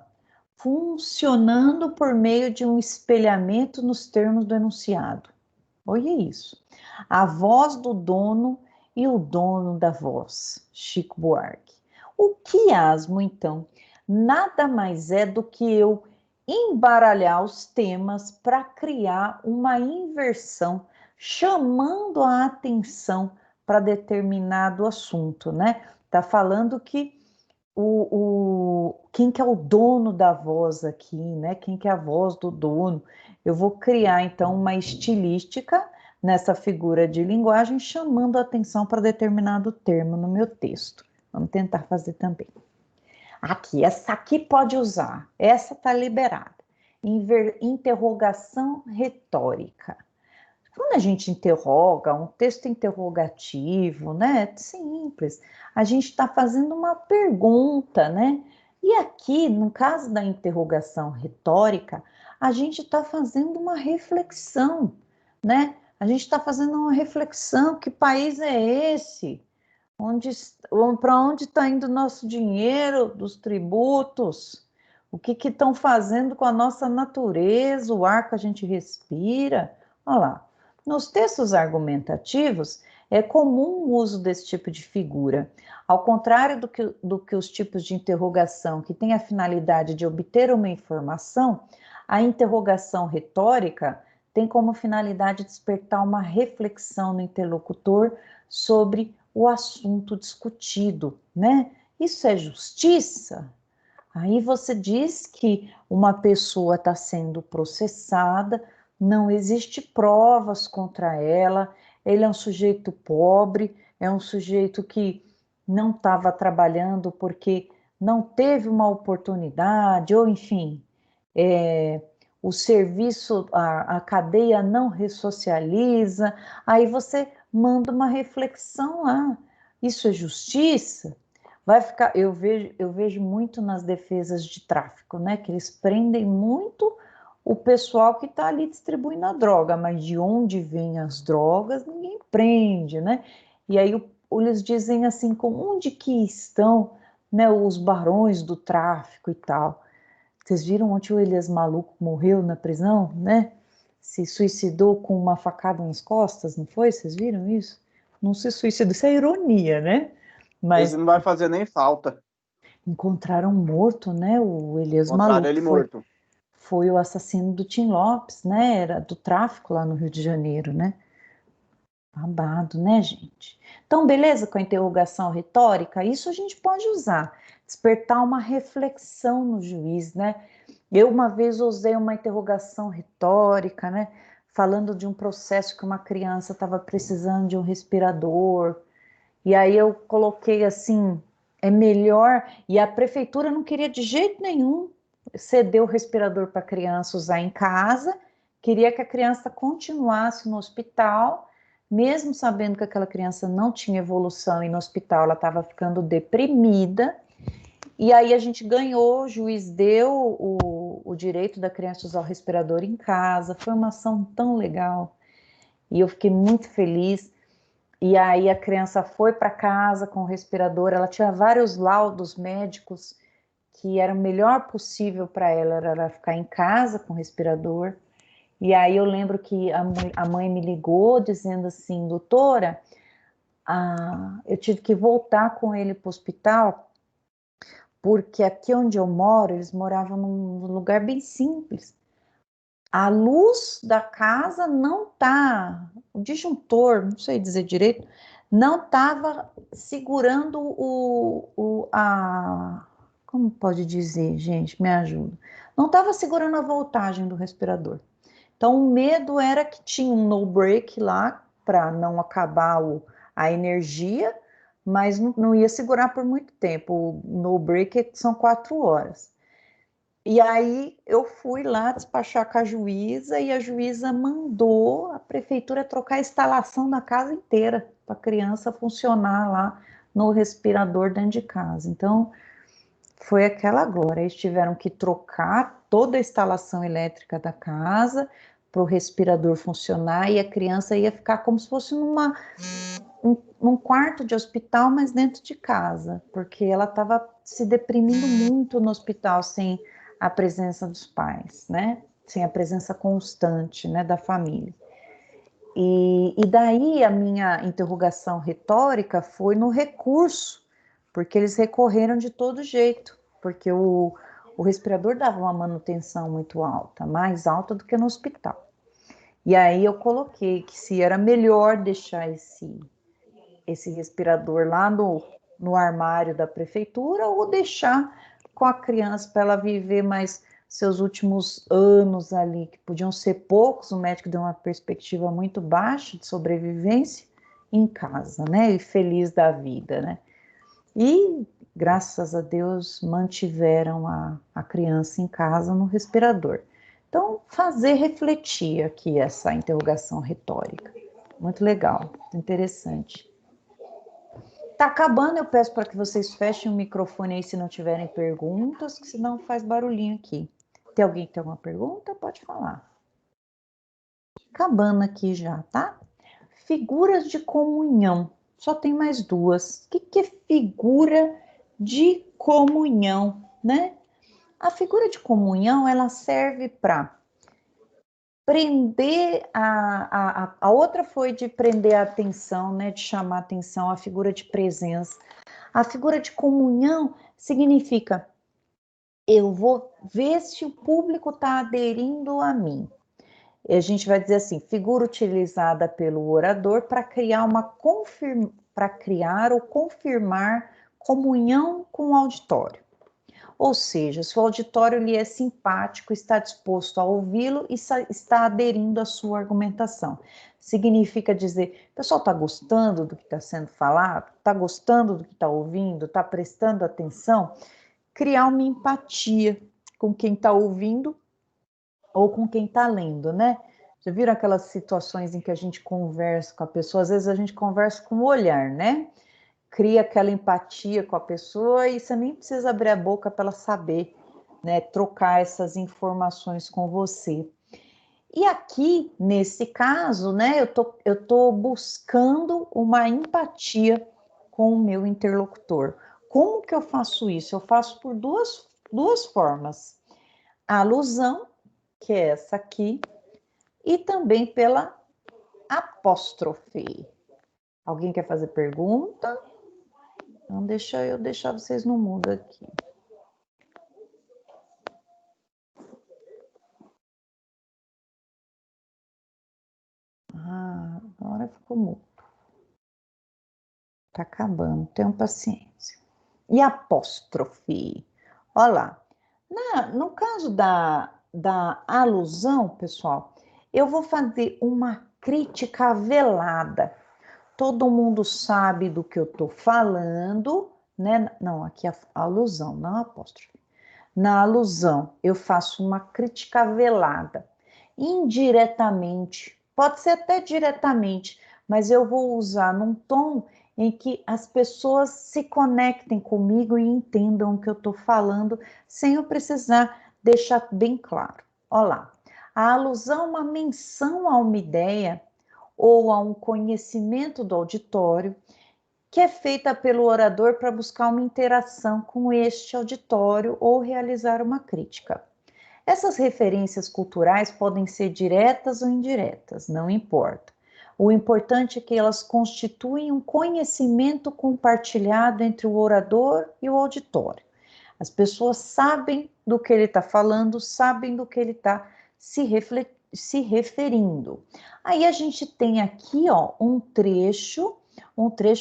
[SPEAKER 1] funcionando por meio de um espelhamento nos termos do enunciado. Olha isso. A voz do dono e o dono da voz, Chico Buarque. O quiasmo, então, nada mais é do que eu embaralhar os temas para criar uma inversão, chamando a atenção para determinado assunto, né? Tá falando que quem que é o dono da voz aqui, né? Quem que é a voz do dono? Eu vou criar, então, uma estilística nessa figura de linguagem, chamando a atenção para determinado termo no meu texto. Vamos tentar fazer também. Aqui, essa aqui pode usar, essa está liberada. Interrogação retórica. Quando a gente interroga, um texto interrogativo, né? Simples. A gente está fazendo uma pergunta, né? E aqui, no caso da interrogação retórica, a gente está fazendo uma reflexão, né? A gente está fazendo uma reflexão: que país é esse? Para onde está indo o nosso dinheiro dos tributos? O que estão fazendo com a nossa natureza, o ar que a gente respira? Olha lá. Nos textos argumentativos, é comum o uso desse tipo de figura. Ao contrário do que os tipos de interrogação que têm a finalidade de obter uma informação, a interrogação retórica tem como finalidade despertar uma reflexão no interlocutor sobre o assunto discutido, né? Isso é justiça? Aí você diz que uma pessoa está sendo processada, não existe provas contra ela, ele é um sujeito pobre, é um sujeito que não estava trabalhando porque não teve uma oportunidade, ou enfim, o serviço, a cadeia não ressocializa, aí você manda uma reflexão lá. Isso é justiça? Vai ficar, eu vejo muito nas defesas de tráfico, né? Que eles prendem muito o pessoal que está ali distribuindo a droga, mas de onde vêm as drogas, ninguém prende, né? E aí eles dizem assim, com onde que estão, né, os barões do tráfico e tal. Vocês viram ontem o Elias Maluco morreu na prisão, né? Se suicidou com uma facada nas costas, não foi? Vocês viram isso? Não se suicidou, isso é ironia, né? Mas
[SPEAKER 6] Esse não vai fazer nem falta.
[SPEAKER 1] encontraram morto, né? O Elias
[SPEAKER 6] Encontraram
[SPEAKER 1] Maluco
[SPEAKER 6] ele morto.
[SPEAKER 1] foi o assassino do Tim Lopes, né? Era do tráfico lá no Rio de Janeiro, né? Babado, né, gente? Então, beleza com a interrogação retórica? Isso a gente pode usar. Despertar uma reflexão no juiz, né? Eu uma vez usei uma interrogação retórica, né? Falando de um processo que uma criança estava precisando de um respirador. E aí eu coloquei assim, é melhor... E a prefeitura não queria de jeito nenhum ceder o respirador para a criança usar em casa, queria que a criança continuasse no hospital, mesmo sabendo que aquela criança não tinha evolução e no hospital ela estava ficando deprimida. E aí a gente ganhou, o juiz deu o direito da criança usar o respirador em casa, foi uma ação tão legal. E eu fiquei muito feliz. E aí a criança foi para casa com o respirador, ela tinha vários laudos médicos que era o melhor possível para ela, era ficar em casa com o respirador. E aí eu lembro que a mãe me ligou dizendo assim, doutora, eu tive que voltar com ele para o hospital, porque aqui onde eu moro, eles moravam num lugar bem simples. A luz da casa não tá, o disjuntor, não sei dizer direito, não estava segurando como pode dizer, gente, me ajuda. Não estava segurando a voltagem do respirador. Então, o medo era que tinha um no break lá para não acabar a energia, mas não ia segurar por muito tempo. O no break são 4 horas. E aí eu fui lá despachar com a juíza e a juíza mandou a prefeitura trocar a instalação da casa inteira para a criança funcionar lá no respirador dentro de casa. Então, foi aquela agora. Eles tiveram que trocar toda a instalação elétrica da casa para o respirador funcionar e a criança ia ficar como se fosse num quarto de hospital, mas dentro de casa, porque ela estava se deprimindo muito no hospital sem a presença dos pais, né? Sem a presença constante, né, da família. E daí a minha interrogação retórica foi no recurso, porque eles recorreram de todo jeito, porque o respirador dava uma manutenção muito alta, mais alta do que no hospital. E aí eu coloquei que se era melhor deixar esse respirador lá no armário da prefeitura ou deixar com a criança para ela viver mais seus últimos anos ali, que podiam ser poucos, o médico deu uma perspectiva muito baixa de sobrevivência em casa, né, e feliz da vida, né, e graças a Deus mantiveram a criança em casa no respirador. Então, fazer refletir aqui essa interrogação retórica, muito legal, interessante. Tá acabando, eu peço para que vocês fechem o microfone aí se não tiverem perguntas, que senão faz barulhinho aqui. Tem alguém que tem alguma pergunta? Pode falar. Acabando aqui já, tá? Figuras de comunhão. Só tem mais 2. O que é figura de comunhão, né? A figura de comunhão, ela serve para prender a outra foi de prender a atenção, né, de chamar a atenção, a figura de presença. A figura de comunhão significa eu vou ver se o público está aderindo a mim. E a gente vai dizer assim, figura utilizada pelo orador para criar ou confirmar comunhão com o auditório. Ou seja, se o auditório lhe é simpático, está disposto a ouvi-lo e está aderindo à sua argumentação. Significa dizer, o pessoal está gostando do que está sendo falado? Está gostando do que está ouvindo? Está prestando atenção? criar uma empatia com quem está ouvindo ou com quem está lendo, né? Já viram aquelas situações em que a gente conversa com a pessoa? Às vezes a gente conversa com o olhar, né? Cria aquela empatia com a pessoa e você nem precisa abrir a boca para ela saber, né? Trocar essas informações com você. E aqui, nesse caso, né, eu tô buscando uma empatia com o meu interlocutor. Como que eu faço isso? Eu faço por duas formas. A alusão, que é essa aqui, e também pela apóstrofe. Alguém quer fazer pergunta? Não, deixa eu deixar vocês no mudo aqui. Ah, agora ficou mudo. Tá acabando, tenham paciência. E apóstrofe? Olha lá. No caso da alusão, pessoal, eu vou fazer uma crítica velada. Todo mundo sabe do que eu estou falando, né? Não, aqui é a alusão, não a apóstrofe. Na alusão, eu faço uma crítica velada, indiretamente, pode ser até diretamente, mas eu vou usar num tom em que as pessoas se conectem comigo e entendam o que eu estou falando, sem eu precisar deixar bem claro. Olha lá, a alusão é uma menção a uma ideia ou a um conhecimento do auditório que é feita pelo orador para buscar uma interação com este auditório ou realizar uma crítica. Essas referências culturais podem ser diretas ou indiretas, não importa. O importante é que elas constituem um conhecimento compartilhado entre o orador e o auditório. As pessoas sabem do que ele está falando, sabem do que ele está se referindo. Aí a gente tem aqui, ó, um trecho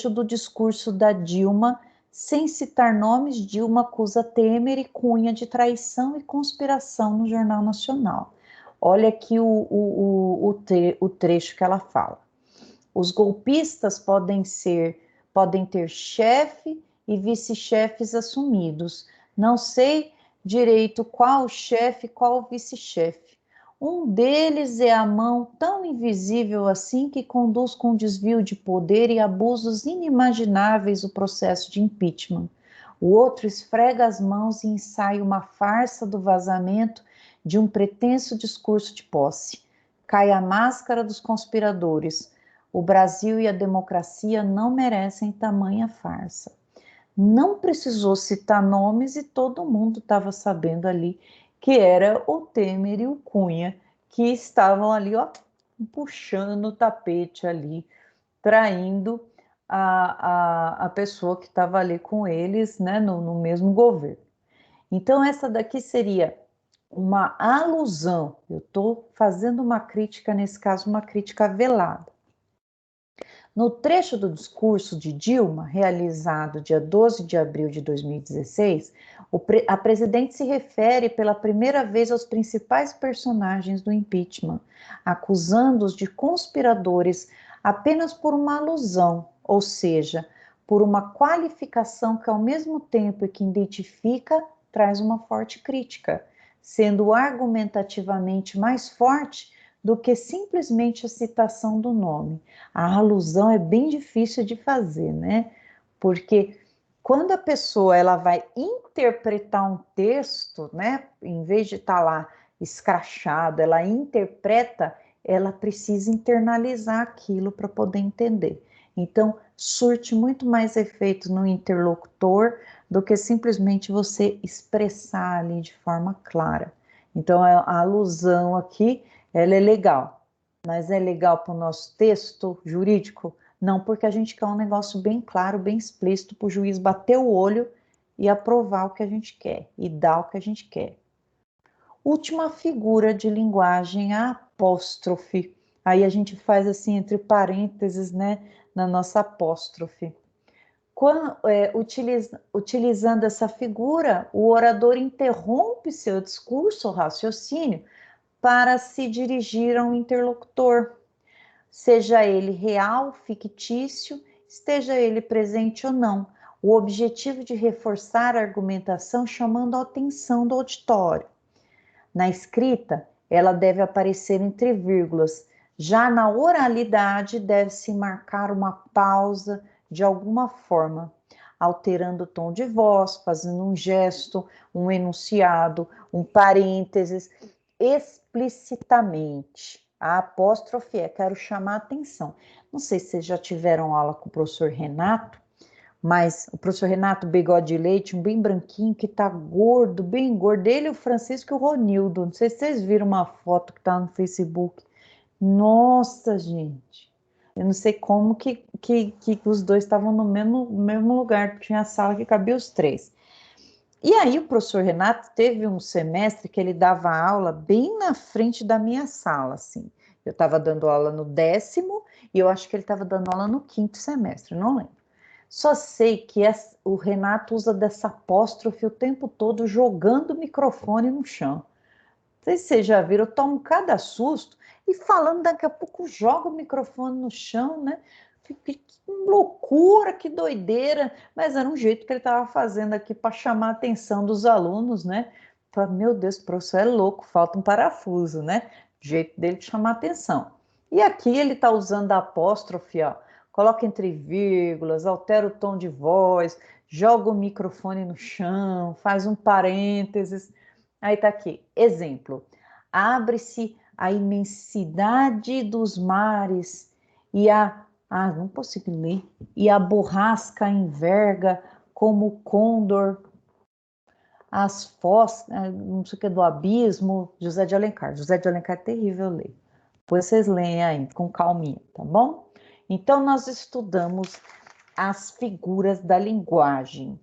[SPEAKER 1] do discurso da Dilma, sem citar nomes. Dilma acusa Temer e Cunha de traição e conspiração no Jornal Nacional. Olha aqui o trecho que ela fala. Os golpistas podem ter chefe e vice-chefes assumidos. Não sei direito qual chefe, qual vice-chefe. Um deles é a mão tão invisível assim que conduz com desvio de poder e abusos inimagináveis o processo de impeachment. O outro esfrega as mãos e ensaia uma farsa do vazamento de um pretenso discurso de posse. Cai a máscara dos conspiradores. O Brasil e a democracia não merecem tamanha farsa. Não precisou citar nomes e todo mundo estava sabendo ali que era o Temer e o Cunha que estavam ali, ó, puxando o tapete ali, traindo a pessoa que estava ali com eles, né, no mesmo governo. Então, essa daqui seria uma alusão. Eu estou fazendo uma crítica, nesse caso, uma crítica velada. No trecho do discurso de Dilma, realizado dia 12 de abril de 2016, a presidente se refere pela primeira vez aos principais personagens do impeachment, acusando-os de conspiradores apenas por uma alusão, ou seja, por uma qualificação que, ao mesmo tempo que identifica, traz uma forte crítica, sendo argumentativamente mais forte do que simplesmente a citação do nome. A alusão é bem difícil de fazer, né? Porque quando a pessoa ela vai interpretar um texto, né? Em vez de estar lá escrachado, ela interpreta, ela precisa internalizar aquilo para poder entender. Então, surte muito mais efeito no interlocutor do que simplesmente você expressar ali de forma clara. Então, a alusão aqui ela é legal, mas é legal para o nosso texto jurídico? Não, porque a gente quer um negócio bem claro, bem explícito, para o juiz bater o olho e aprovar o que a gente quer, e dar o que a gente quer. Última figura de linguagem, a apóstrofe. Aí a gente faz assim, entre parênteses, né, na nossa apóstrofe. Utilizando essa figura, o orador interrompe seu discurso, raciocínio, para se dirigir a um interlocutor, seja ele real, fictício, esteja ele presente ou não. o objetivo de reforçar a argumentação chamando a atenção do auditório. Na escrita, ela deve aparecer entre vírgulas. Já na oralidade, deve-se marcar uma pausa de alguma forma, alterando o tom de voz, fazendo um gesto, um enunciado, um parênteses, explicitamente. A apóstrofe é quero chamar a atenção. Não sei se vocês já tiveram aula com o professor Renato, mas o professor Renato Bigode de Leite, um bem branquinho, que tá gordo, bem gordo. Ele, o Francisco e o Ronildo. Não sei se vocês viram uma foto que tá no Facebook. Nossa, gente. Eu não sei como que os dois estavam no mesmo lugar. Tinha a sala que cabia os três. E aí o professor Renato teve um semestre que ele dava aula bem na frente da minha sala, assim. Eu estava dando aula no 10º e eu acho que ele estava dando aula no 5º semestre, não lembro. Só sei que o Renato usa dessa apóstrofe o tempo todo, jogando o microfone no chão. Não sei se vocês já viram, eu tomo cada susto e falando, daqui a pouco joga o microfone no chão, né? Que loucura, que doideira. Mas era um jeito que ele estava fazendo aqui para chamar a atenção dos alunos, né? Falei, meu Deus, o professor é louco, falta um parafuso, né? Jeito dele de chamar a atenção. E aqui ele está usando a apóstrofe, ó. Coloca entre vírgulas, altera o tom de voz, joga o microfone no chão, faz um parênteses. Aí tá aqui, exemplo. Abre-se a imensidade dos mares e não consigo ler. E a borrasca enverga como o côndor as foz, não sei o que, do abismo, José de Alencar. José de Alencar é terrível ler. Depois vocês leem aí, com calminha, tá bom? Então, nós estudamos as figuras da linguagem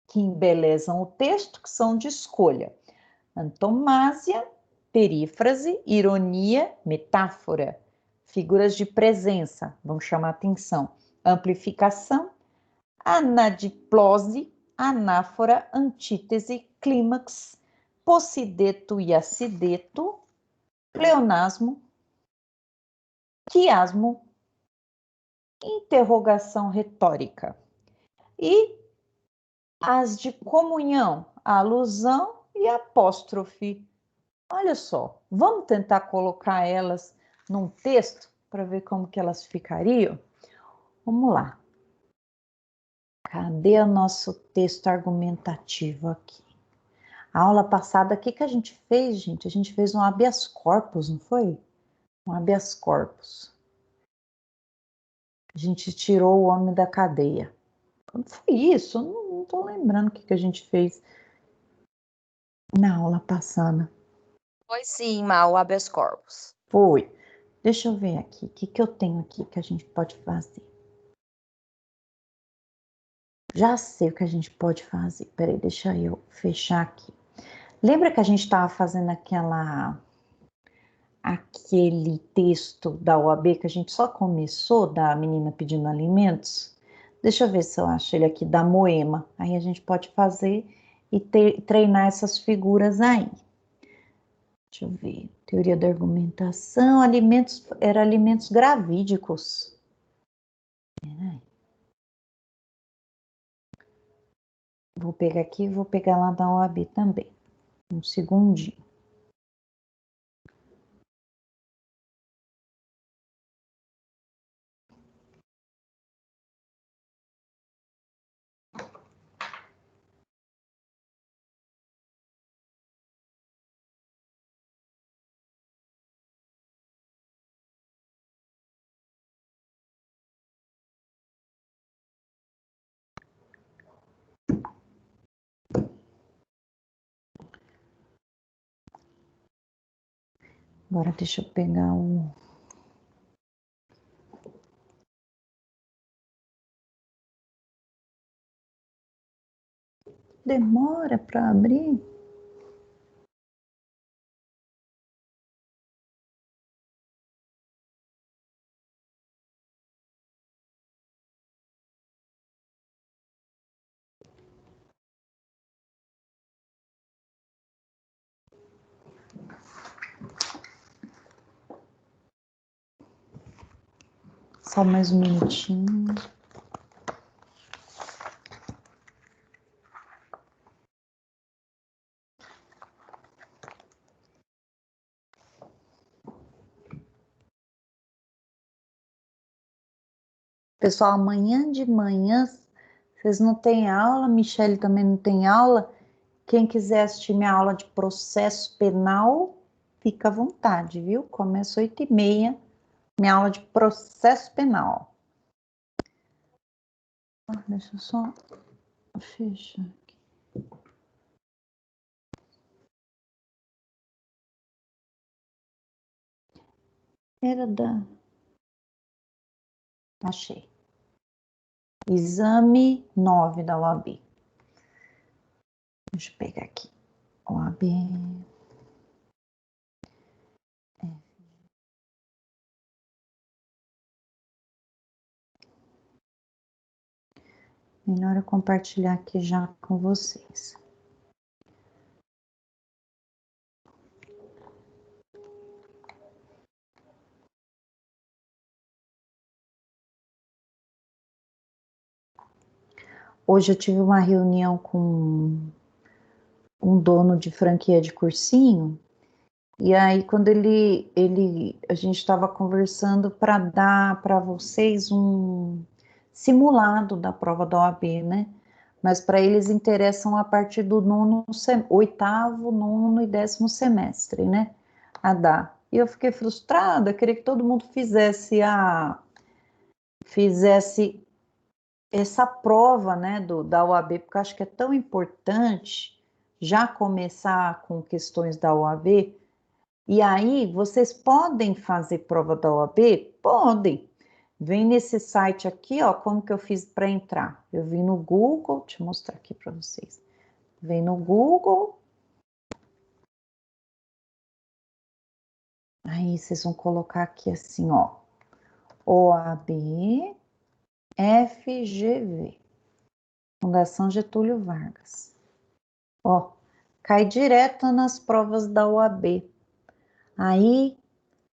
[SPEAKER 1] que embelezam o texto, que são de escolha. Antomásia, perífrase, ironia, metáfora. Figuras de presença, vão chamar atenção. Amplificação, anadiplose, anáfora, antítese, clímax, possideto e acideto, pleonasmo, quiasmo, interrogação retórica. E as de comunhão, a alusão e a apóstrofe. Olha só, vamos tentar colocar elas num texto para ver como que elas ficariam? Vamos lá. Cadê o nosso texto argumentativo aqui? A aula passada, o que a gente fez, gente? A gente fez um habeas corpus, não foi? Um habeas corpus. A gente tirou o homem da cadeia. Quando foi isso? Não estou lembrando o que a gente fez na aula passada.
[SPEAKER 2] Foi sim, Mal, o habeas corpus.
[SPEAKER 1] Foi. Deixa eu ver aqui. O que eu tenho aqui que a gente pode fazer? Já sei o que a gente pode fazer. Peraí, deixa eu fechar aqui. Lembra que a gente estava fazendo aquele texto da OAB que a gente só começou, da menina pedindo alimentos? Deixa eu ver se eu acho ele aqui, da Moema. Aí a gente pode fazer e treinar essas figuras aí. Deixa eu ver. Teoria da argumentação, alimentos gravídicos. Vou pegar aqui e vou pegar lá da OAB também. Um segundinho. Agora deixa eu pegar o... Demora para abrir? Só mais um minutinho. Pessoal, amanhã de manhã, vocês não têm aula, Michele também não tem aula. Quem quiser assistir minha aula de processo penal, fica à vontade, viu? Começa 8h30, minha aula de processo penal. Deixa eu só fechar aqui. Era da... Achei. Exame 9 da OAB. Deixa eu pegar aqui. OAB. Melhor eu compartilhar aqui já com vocês. Hoje eu tive uma reunião com um dono de franquia de cursinho, e aí quando a gente estava conversando para dar para vocês um simulado da prova da OAB, né? Mas para eles interessam a partir do oitavo, nono e 10º semestre, né? A dar. E eu fiquei frustrada, queria que todo mundo fizesse essa prova, né, da OAB, porque eu acho que é tão importante já começar com questões da OAB. E aí, vocês podem fazer prova da OAB? Podem. Vem nesse site aqui, ó, como que eu fiz para entrar. Eu vim no Google, deixa eu mostrar aqui para vocês. Vem no Google. Aí, vocês vão colocar aqui assim, ó. OAB FGV. Fundação Getúlio Vargas. Ó, cai direto nas provas da OAB. Aí,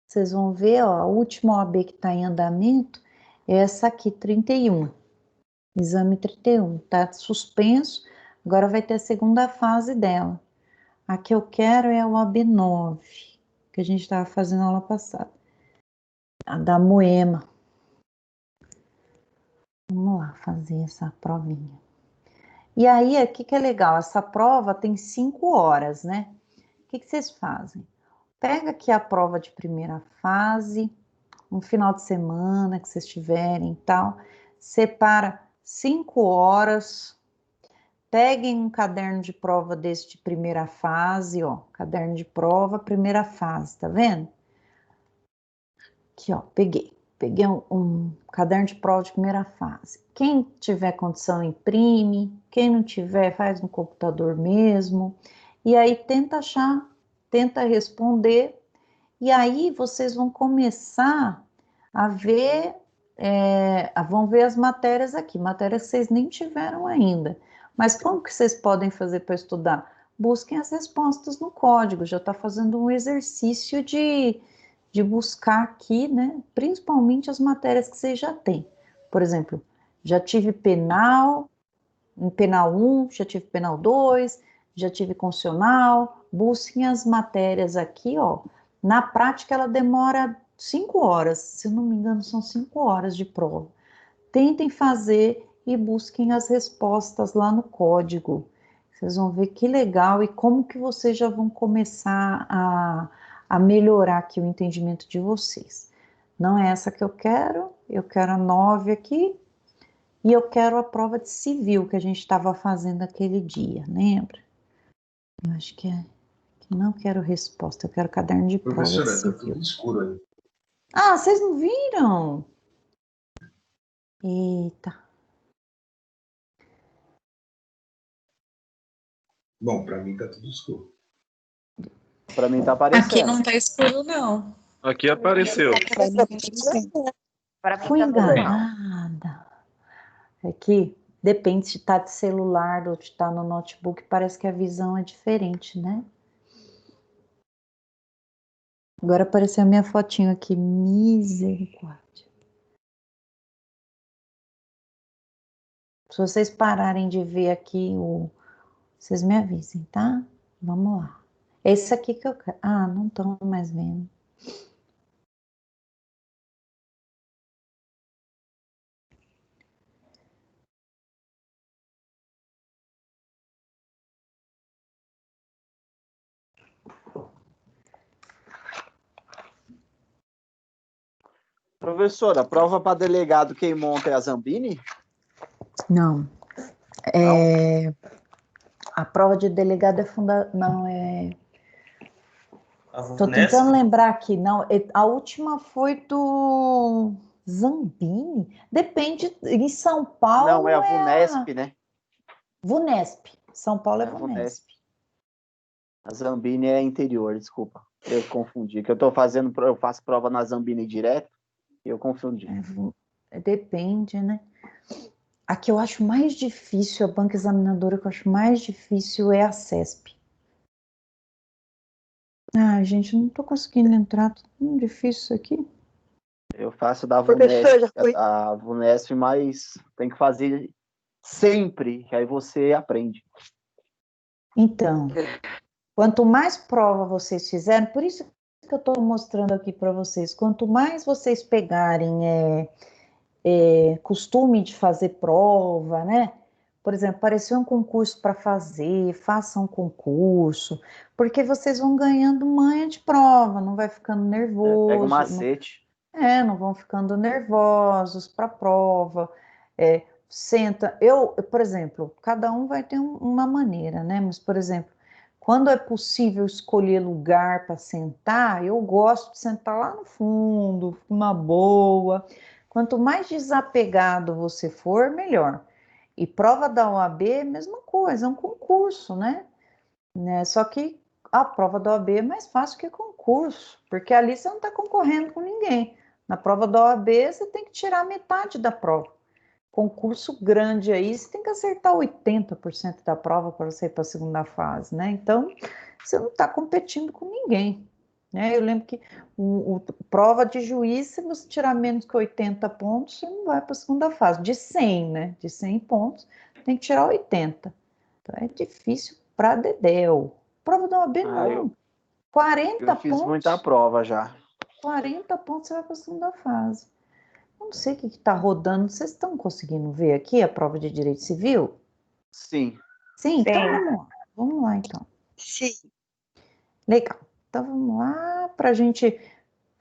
[SPEAKER 1] vocês vão ver, ó, a última OAB que está em andamento é essa aqui, 31. Exame 31, tá suspenso, agora vai ter a segunda fase dela. A que eu quero é a OAB 9, que a gente estava fazendo aula passada. A da Moema. Vamos lá fazer essa provinha. E aí, o que é legal? Essa prova tem 5 horas, né? O que vocês fazem? Pega aqui a prova de primeira fase, um final de semana que vocês tiverem e tal, separa 5 horas, peguem um caderno de prova desse de primeira fase, ó, caderno de prova, primeira fase, tá vendo? Aqui, ó, peguei um caderno de prova de primeira fase. Quem tiver condição, imprime, quem não tiver, faz no computador mesmo, e aí tenta achar, tenta responder. E aí vocês vão começar a ver, vão ver as matérias aqui, matérias que vocês nem tiveram ainda. Mas como que vocês podem fazer para estudar? Busquem as respostas no código, já está fazendo um exercício de buscar aqui, né? Principalmente as matérias que vocês já têm. Por exemplo, já tive penal, em penal 1, já tive penal 2, já tive constitucional. Busquem as matérias aqui, ó. Na prática, ela demora 5 horas, se não me engano, são 5 horas de prova. Tentem fazer e busquem as respostas lá no código. Vocês vão ver que legal e como que vocês já vão começar a melhorar aqui o entendimento de vocês. Não é essa que eu quero a 9 aqui, e eu quero a prova de civil que a gente estava fazendo aquele dia, lembra? Eu acho que não quero resposta, eu quero caderno de prova de civil.
[SPEAKER 4] Professora, tá tudo escuro aí.
[SPEAKER 1] Ah, vocês não viram? Eita.
[SPEAKER 4] Bom, pra mim tá tudo escuro.
[SPEAKER 3] Pra mim tá aparecendo.
[SPEAKER 6] Aqui não tá escuro, não.
[SPEAKER 7] Aqui apareceu.
[SPEAKER 1] Fui enganada. Aqui, depende se tá de celular ou se tá no notebook, parece que a visão é diferente, né? Agora apareceu a minha fotinho aqui, misericórdia. Se vocês pararem de ver aqui, vocês me avisem, tá? Vamos lá. Esse aqui que eu quero. Ah, não estão mais vendo.
[SPEAKER 3] Professora, a prova para delegado quem monta é a Zambini?
[SPEAKER 1] Não. A prova de delegado é Não, é...
[SPEAKER 7] A
[SPEAKER 1] Tô
[SPEAKER 7] VUNESP?
[SPEAKER 1] tentando lembrar aqui. Não, a última foi do Zambini. Depende. Em São Paulo
[SPEAKER 3] Não, é a VUNESP, né?
[SPEAKER 1] VUNESP. São Paulo é
[SPEAKER 3] É a
[SPEAKER 1] VUNESP.
[SPEAKER 3] VUNESP. A Zambini é interior, desculpa. Eu confundi. Que eu faço prova na Zambini direto e eu confundi.
[SPEAKER 1] Depende, né? A que eu acho mais difícil, a banca examinadora que eu acho mais difícil é a CESP. Ah, gente, não tô conseguindo entrar, tá tão difícil isso aqui.
[SPEAKER 3] Eu faço da
[SPEAKER 8] Professor, já
[SPEAKER 3] VUNESP,
[SPEAKER 8] fui.
[SPEAKER 3] a VUNESP, mas tem que fazer sempre, que aí você aprende.
[SPEAKER 1] Então, quanto mais prova vocês fizerem, por isso que eu estou mostrando aqui para vocês, quanto mais vocês pegarem costume de fazer prova, né? Por exemplo, apareceu um concurso para fazer, façam um concurso, porque vocês vão ganhando manha de prova, não vai ficando nervoso.
[SPEAKER 3] Pega o macete.
[SPEAKER 1] Não vão ficando nervosos para a prova. Senta. Por exemplo, cada um vai ter uma maneira, né? Mas, por exemplo, quando é possível escolher lugar para sentar, eu gosto de sentar lá no fundo, uma boa. Quanto mais desapegado você for, melhor. E prova da OAB, mesma coisa, é um concurso, né? Só que a prova da OAB é mais fácil que concurso, porque ali você não está concorrendo com ninguém. Na prova da OAB, você tem que tirar metade da prova. Concurso grande aí, você tem que acertar 80% da prova para você ir para a segunda fase, né? Então, você não está competindo com ninguém. Né? Eu lembro que prova de juiz, se você tirar menos que 80 pontos, você não vai para a segunda fase. De 100, né? De 100 pontos, tem que tirar 80. Então, é difícil para dedéu. Prova da OAB, não. 40
[SPEAKER 3] Eu fiz
[SPEAKER 1] pontos.
[SPEAKER 3] muita prova já.
[SPEAKER 1] 40 pontos, você vai para a segunda fase. Não sei o que está rodando. Vocês estão conseguindo ver aqui a prova de direito civil?
[SPEAKER 3] Sim.
[SPEAKER 1] Sim, então
[SPEAKER 8] Sim.
[SPEAKER 1] vamos lá. Vamos lá, então.
[SPEAKER 8] Sim.
[SPEAKER 1] Legal. Então vamos lá para a gente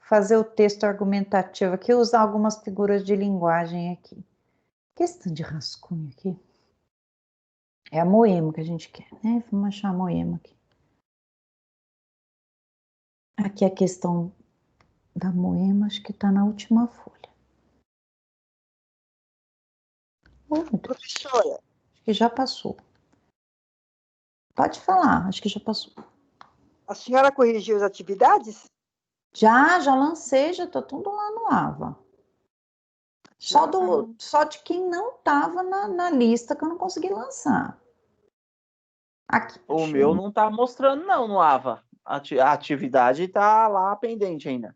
[SPEAKER 1] fazer o texto argumentativo aqui, usar algumas figuras de linguagem aqui. Questão de rascunho aqui. É a Moema que a gente quer, né? Vamos achar a Moema aqui. Aqui a questão da Moema, acho que está na última folha. Oh, meu Deus.
[SPEAKER 8] Professora,
[SPEAKER 1] Acho que já passou. Pode falar, acho que já passou.
[SPEAKER 8] a senhora corrigiu as atividades?
[SPEAKER 1] Já lancei, já está tudo lá no AVA. Só de quem não estava na lista que eu não consegui lançar. Aqui.
[SPEAKER 3] O meu não tá mostrando não no AVA. A atividade tá lá pendente ainda.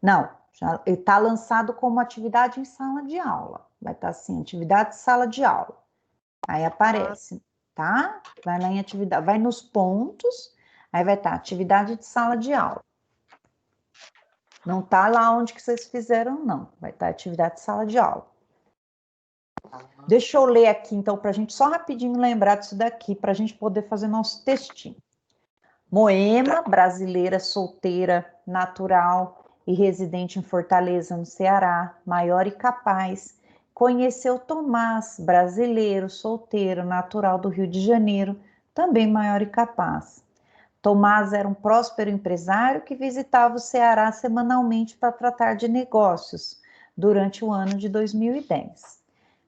[SPEAKER 1] Não, já está lançado como atividade em sala de aula. Vai estar assim, atividade em sala de aula. Aí aparece, tá? Vai lá em atividade, vai nos pontos, aí vai estar atividade de sala de aula. Não tá lá onde que vocês fizeram, não. Vai estar atividade de sala de aula. Deixa eu ler aqui, então, para a gente só rapidinho lembrar disso daqui, para a gente poder fazer nosso textinho. Moema, brasileira, solteira, natural e residente em Fortaleza, no Ceará, maior e capaz, conheceu Tomás, brasileiro, solteiro, natural do Rio de Janeiro, também maior e capaz. Tomás era um próspero empresário que visitava o Ceará semanalmente para tratar de negócios durante o ano de 2010.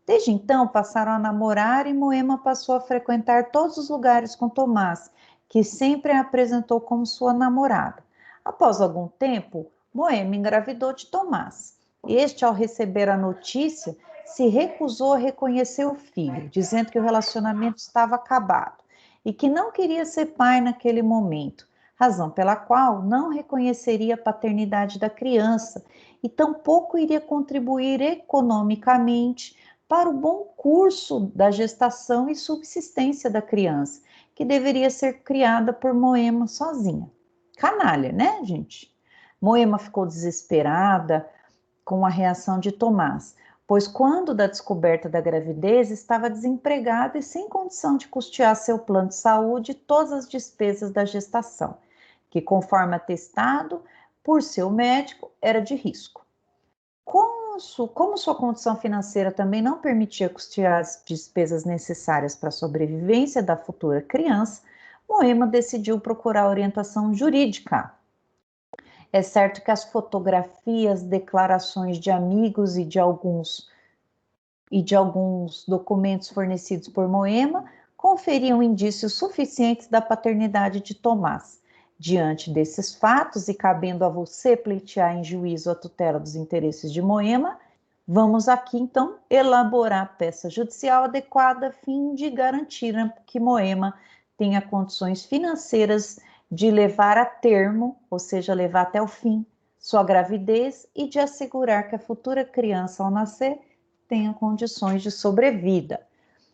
[SPEAKER 1] Desde então, passaram a namorar e Moema passou a frequentar todos os lugares com Tomás, que sempre a apresentou como sua namorada. Após algum tempo, Moema engravidou de Tomás. Este, ao receber a notícia, se recusou a reconhecer o filho, dizendo que o relacionamento estava acabado e que não queria ser pai naquele momento, razão pela qual não reconheceria a paternidade da criança e tampouco iria contribuir economicamente para o bom curso da gestação e subsistência da criança, que deveria ser criada por Moema sozinha. Canalha, né, gente? Moema ficou desesperada com a reação de Tomás, pois quando da descoberta da gravidez estava desempregada e sem condição de custear seu plano de saúde e todas as despesas da gestação, que conforme atestado por seu médico era de risco. como sua condição financeira também não permitia custear as despesas necessárias para a sobrevivência da futura criança, Moema decidiu procurar orientação jurídica. É certo que as fotografias, declarações de amigos e de alguns documentos fornecidos por Moema conferiam indícios suficientes da paternidade de Tomás. Diante desses fatos e cabendo a você pleitear em juízo a tutela dos interesses de Moema, vamos aqui então elaborar a peça judicial adequada a fim de garantir que Moema tenha condições financeiras de levar a termo, ou seja, levar até o fim, sua gravidez e de assegurar que a futura criança ao nascer tenha condições de sobrevida.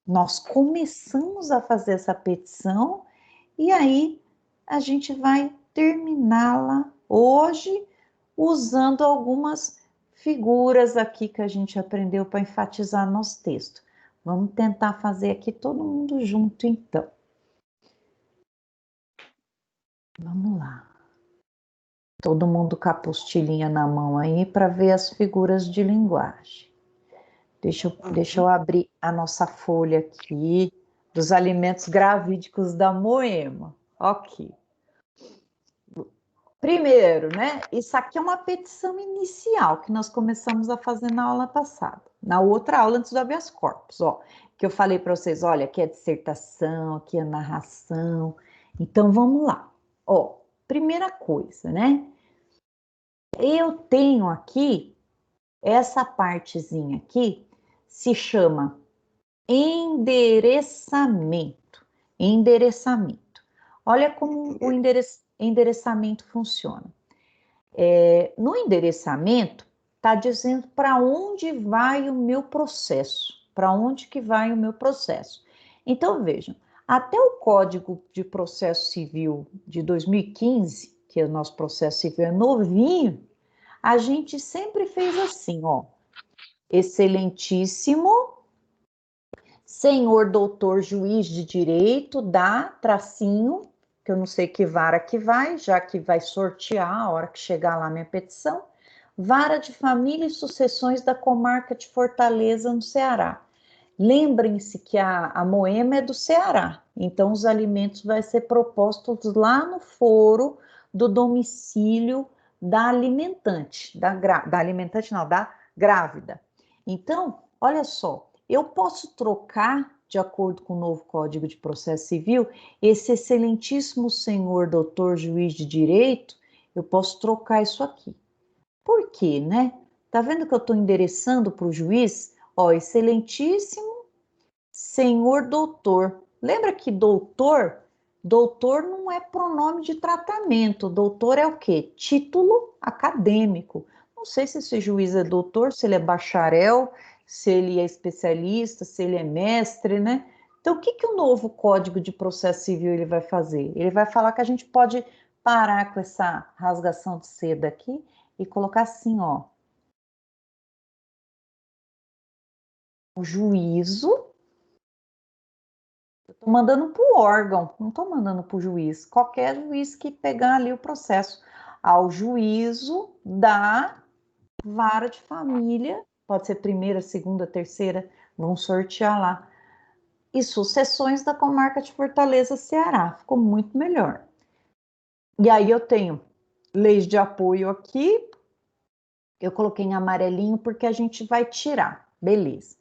[SPEAKER 1] Nós começamos a fazer essa petição e aí a gente vai terminá-la hoje usando algumas figuras aqui que a gente aprendeu para enfatizar nosso texto. Vamos tentar fazer aqui todo mundo junto, então. Vamos lá. Todo mundo com a apostilinha na mão aí para ver as figuras de linguagem. Deixa eu abrir a nossa folha aqui dos alimentos gravídicos da Moema. Ok. Primeiro, né? Isso aqui é uma petição inicial que nós começamos a fazer na aula passada. Na outra aula, antes do habeas corpus, ó. Que eu falei para vocês, olha, aqui é dissertação, aqui é narração. Então, vamos lá. Ó, primeira coisa, né? Eu tenho aqui, essa partezinha aqui, se chama endereçamento. Endereçamento. Olha como o endereçamento funciona. No endereçamento, está dizendo para onde vai o meu processo. Para onde que vai o meu processo. Então, vejam, até o Código de Processo Civil de 2015, que é o nosso processo civil é novinho, a gente sempre fez assim, ó. Excelentíssimo senhor doutor juiz de direito, dá tracinho, que eu não sei que vara que vai, já que vai sortear a hora que chegar lá a minha petição, vara de família e sucessões da comarca de Fortaleza, no Ceará. Lembrem-se que a Moema é do Ceará, então os alimentos vão ser propostos lá no foro do domicílio da alimentante, da grávida. Então, olha só, eu posso trocar, de acordo com o novo Código de Processo Civil, esse excelentíssimo senhor doutor juiz de direito, eu posso trocar isso aqui. Por quê, né? Tá vendo que eu estou endereçando para o juiz? Ó, excelentíssimo senhor doutor. Lembra que doutor não é pronome de tratamento. Doutor é o quê? Título acadêmico. Não sei se esse juiz é doutor, se ele é bacharel, se ele é especialista, se ele é mestre, né? Então, o que o novo Código de Processo Civil ele vai fazer? Ele vai falar que a gente pode parar com essa rasgação de seda aqui e colocar assim, ó. O juízo, eu estou mandando para o órgão, não estou mandando para o juiz. Qualquer juiz que pegar ali o processo. Ao juízo da vara de família, pode ser primeira, segunda, terceira, vão sortear lá. E sucessões da comarca de Fortaleza, Ceará. Ficou muito melhor. E aí eu tenho leis de apoio aqui. Eu coloquei em amarelinho porque a gente vai tirar. Beleza.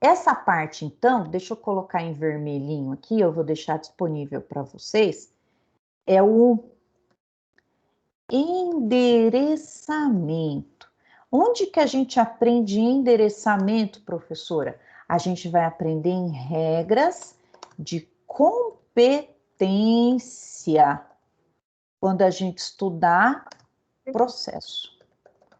[SPEAKER 1] Essa parte, então, deixa eu colocar em vermelhinho aqui, eu vou deixar disponível para vocês, é o endereçamento. Onde que a gente aprende endereçamento, professora? A gente vai aprender em regras de competência, quando a gente estudar processo.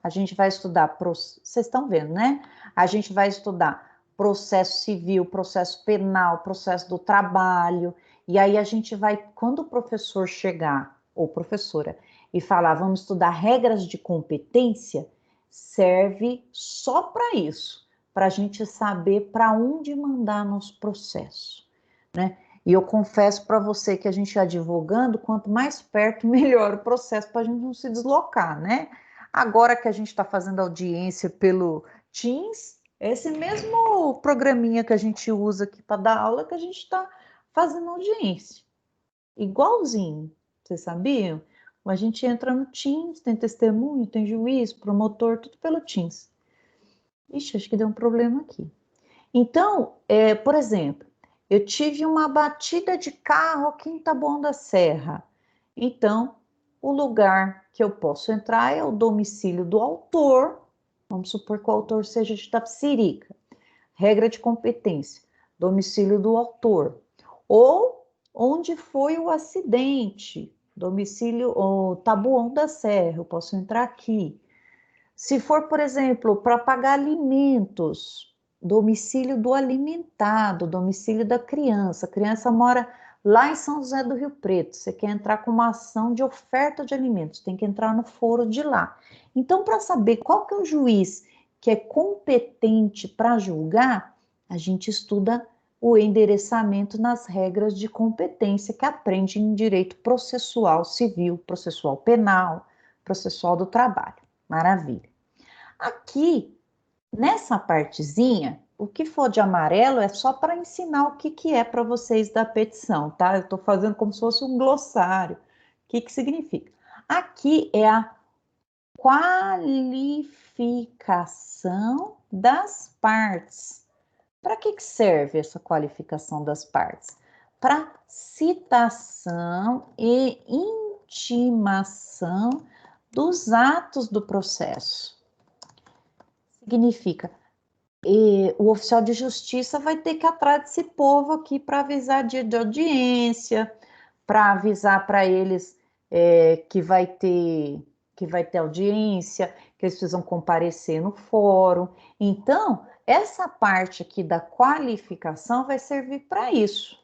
[SPEAKER 1] A gente vai estudar, vocês estão vendo, né? A gente vai estudar processo civil, processo penal, processo do trabalho, e aí a gente vai, quando o professor chegar, ou professora, e falar, vamos estudar regras de competência, serve só para isso, para a gente saber para onde mandar nosso processo, né? E eu confesso para você que a gente advogando, quanto mais perto, melhor o processo para a gente não se deslocar, né? Agora que a gente está fazendo audiência pelo Teams, é esse mesmo programinha que a gente usa aqui para dar aula que a gente está fazendo audiência. Igualzinho, vocês sabiam? A gente entra no Teams, tem testemunho, tem juiz, promotor, tudo pelo Teams. Ixi, acho que deu um problema aqui. Então, por exemplo, eu tive uma batida de carro aqui em Taboão da Serra. Então, o lugar que eu posso entrar é o domicílio do autor. Vamos supor que o autor seja de Tapsirica. Regra de competência: domicílio do autor. Ou onde foi o acidente, domicílio ou Taboão da Serra, eu posso entrar aqui. Se for, por exemplo, para pagar alimentos, domicílio do alimentado, domicílio da criança. A criança mora lá em São José do Rio Preto. Você quer entrar com uma ação de oferta de alimentos, tem que entrar no foro de lá. Então, para saber qual que é o juiz que é competente para julgar, a gente estuda o endereçamento nas regras de competência que aprende em direito processual civil, processual penal, processual do trabalho. Maravilha. Aqui, nessa partezinha, o que for de amarelo é só para ensinar o que é para vocês da petição, tá? Eu estou fazendo como se fosse um glossário. O que significa? Aqui é a qualificação das partes. Para que serve essa qualificação das partes? Para citação e intimação dos atos do processo. Significa, o oficial de justiça vai ter que ir atrás desse povo aqui para avisar dia de audiência, para avisar para eles que vai ter audiência, que eles precisam comparecer no fórum. Então, essa parte aqui da qualificação vai servir para isso.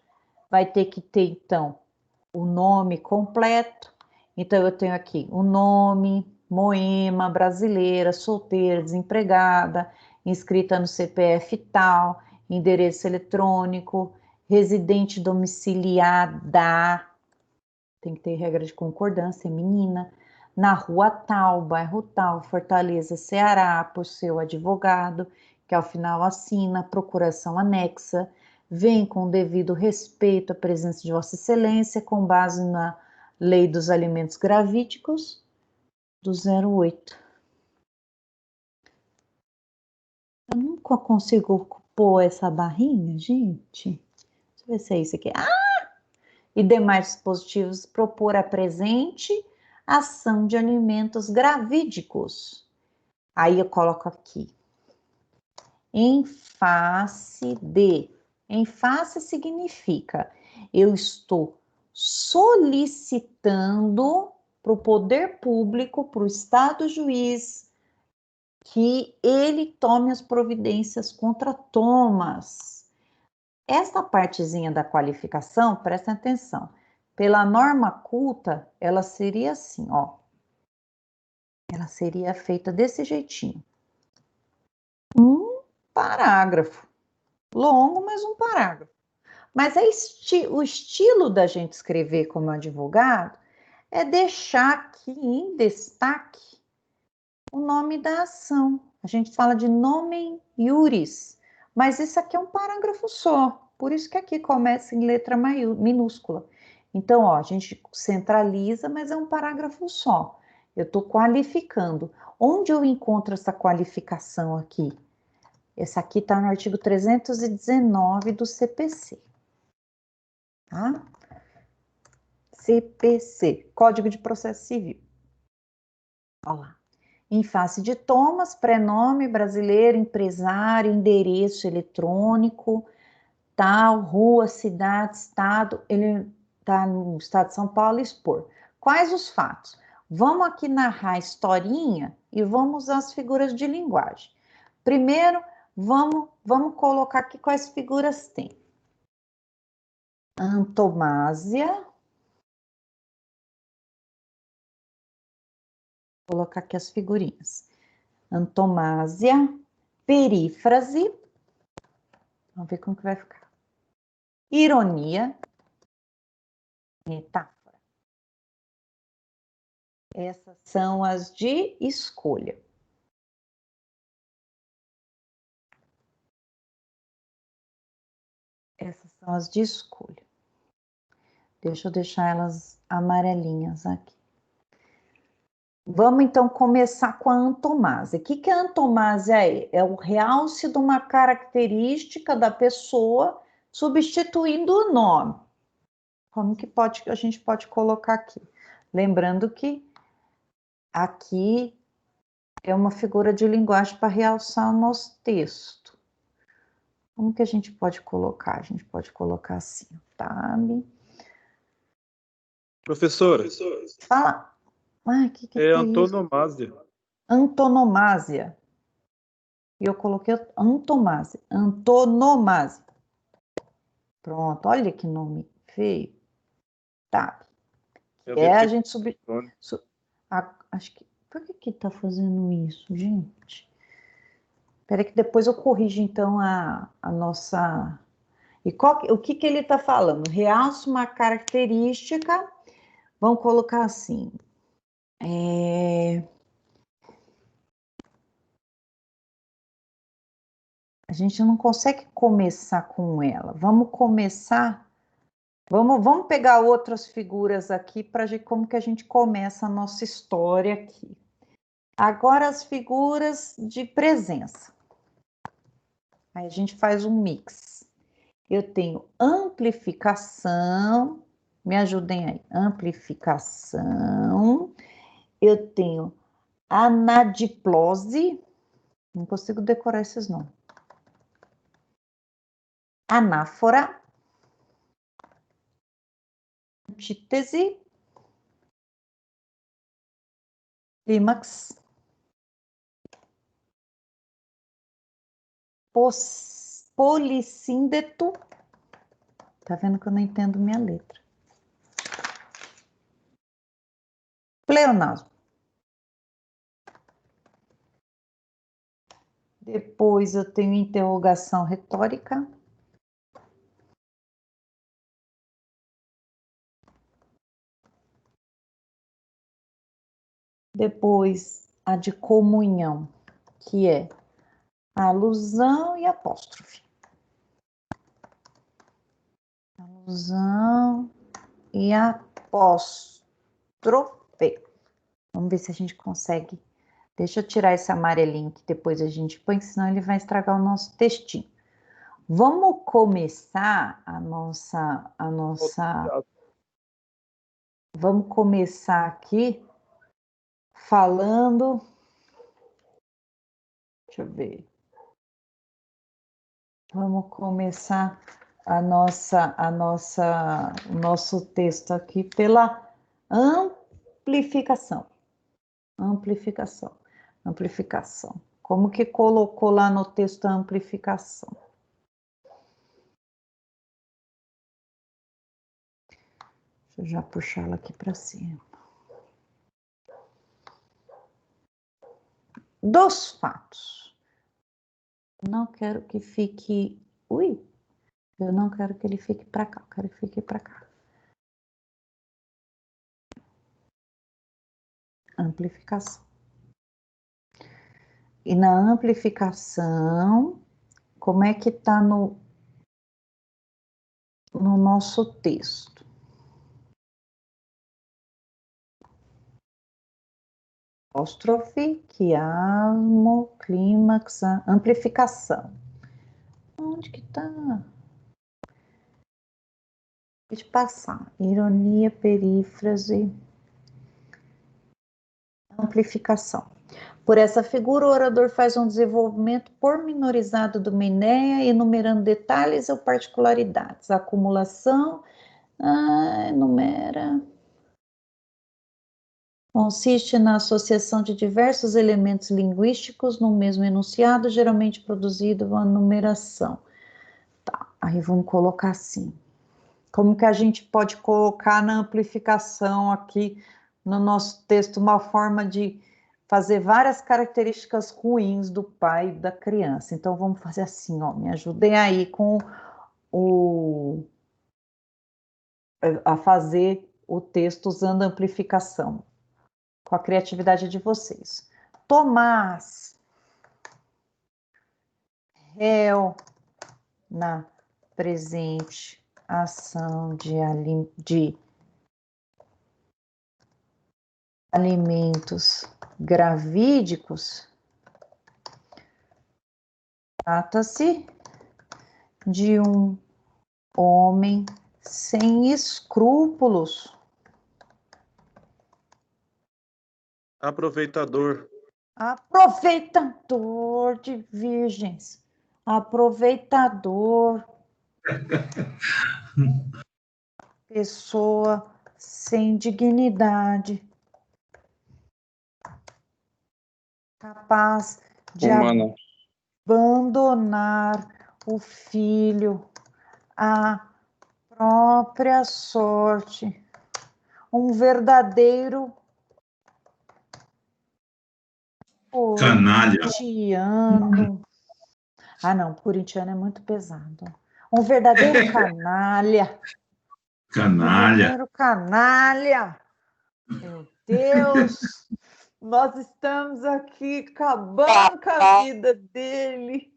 [SPEAKER 1] Vai ter que ter, então, o nome completo. Então, eu tenho aqui o nome, Moema, brasileira, solteira, desempregada, inscrita no CPF tal, endereço eletrônico, residente domiciliada, tem que ter regra de concordância, menina, na rua tal, bairro tal, Fortaleza, Ceará, por seu advogado, que ao final assina, procuração anexa, vem com devido respeito à presença de Vossa Excelência, com base na Lei dos Alimentos Gravídicos, do 08. Eu nunca consigo pôr essa barrinha, gente. Deixa eu ver se é isso aqui. E demais dispositivos propor a presente ação de alimentos gravídicos. Aí eu coloco aqui. Em face de. Em face significa eu estou solicitando para o poder público, para o Estado juiz, que ele tome as providências contra Thomas. Essa partezinha da qualificação, prestem atenção, pela norma culta, ela seria assim, ó. Ela seria feita desse jeitinho. Um parágrafo. Longo, mas um parágrafo. Mas o estilo da gente escrever como advogado é deixar aqui em destaque o nome da ação. A gente fala de nomen iuris, mas isso aqui é um parágrafo só. Por isso que aqui começa em letra minúscula. Então, ó, a gente centraliza, mas é um parágrafo só. Eu estou qualificando. Onde eu encontro essa qualificação aqui? Essa aqui está no artigo 319 do CPC. Tá? CPC, Código de Processo Civil. Olha lá. Em face de Thomas, prenome brasileiro, empresário, endereço eletrônico, tal, rua, cidade, estado, ele está no estado de São Paulo, expor. Quais os fatos? Vamos aqui narrar a historinha e vamos usar as figuras de linguagem. Primeiro, vamos colocar aqui quais figuras tem. Antomásia. Vou colocar aqui as figurinhas. Antomásia, perífrase. Vamos ver como que vai ficar. Ironia, metáfora. Essas são as de escolha. Essas são as de escolha. Deixa eu deixar elas amarelinhas aqui. Vamos, então, começar com a antomásia. O que a antomásia é? É o realce de uma característica da pessoa substituindo o nome. Como que a gente pode colocar aqui? Lembrando que aqui é uma figura de linguagem para realçar o nosso texto. Como que a gente pode colocar? A gente pode colocar assim, tab.
[SPEAKER 9] Professora,
[SPEAKER 1] Fala. Ah, que
[SPEAKER 9] é
[SPEAKER 1] isso?
[SPEAKER 9] antonomásia.
[SPEAKER 1] Antonomásia. E eu coloquei antomásia. Antonomásia. Pronto, olha que nome feio. Tá. A gente acho que... Por que tá fazendo isso, gente? Espera que depois eu corrijo, então, a nossa... E o que ele tá falando? Realça uma característica... Vamos colocar assim... A gente não consegue começar com ela. Vamos começar... Vamos pegar outras figuras aqui para ver como que a gente começa a nossa história aqui. Agora as figuras de presença. Aí a gente faz um mix. Eu tenho amplificação, me ajudem aí, amplificação. Eu tenho anadiplose, não consigo decorar esses nomes. Anáfora. Antítese. Clímax. Polissíndeto. Tá vendo que eu não entendo minha letra. Pleonasmo. Depois eu tenho interrogação retórica. Depois a de comunhão, que é alusão e apóstrofe. Alusão e apóstrofe. Vamos ver se a gente consegue. Deixa eu tirar esse amarelinho que depois a gente põe, senão ele vai estragar o nosso textinho. Vamos começar a nossa... Vamos começar aqui falando... Deixa eu ver. Vamos começar o nosso texto aqui pela amplificação. Amplificação. Como que colocou lá no texto a amplificação? Deixa eu já puxar ela aqui para cima. Dos fatos. Não quero que fique... Ui! Eu não quero que ele fique para cá, eu quero que fique para cá. Amplificação. E na amplificação, como é que está no nosso texto? Apóstrofe, quiasmo, clímax, amplificação. Onde que está? Deixa eu passar. Ironia, perífrase, amplificação. Por essa figura, o orador faz um desenvolvimento pormenorizado de uma ideia, enumerando detalhes ou particularidades. Acumulação, enumera... Consiste na associação de diversos elementos linguísticos no mesmo enunciado, geralmente produzido uma numeração. Tá, aí vamos colocar assim. Como que a gente pode colocar na amplificação aqui no nosso texto uma forma de fazer várias características ruins do pai e da criança? Então vamos fazer assim, ó, me ajudem aí com a fazer o texto usando amplificação. com a criatividade de vocês. Tomás, réu na presente ação de alimentos gravídicos, trata-se de um homem sem escrúpulos.
[SPEAKER 9] Aproveitador.
[SPEAKER 1] Aproveitador de virgens. Aproveitador. Pessoa sem dignidade. Capaz de abandonar o filho à própria sorte. Um verdadeiro
[SPEAKER 10] Canalha.
[SPEAKER 1] corintiano. Ah, não, corintiano é muito pesado. Um verdadeiro canalha.
[SPEAKER 10] Canalha.
[SPEAKER 1] Um verdadeiro canalha. Meu Deus, nós estamos aqui acabando com a vida dele.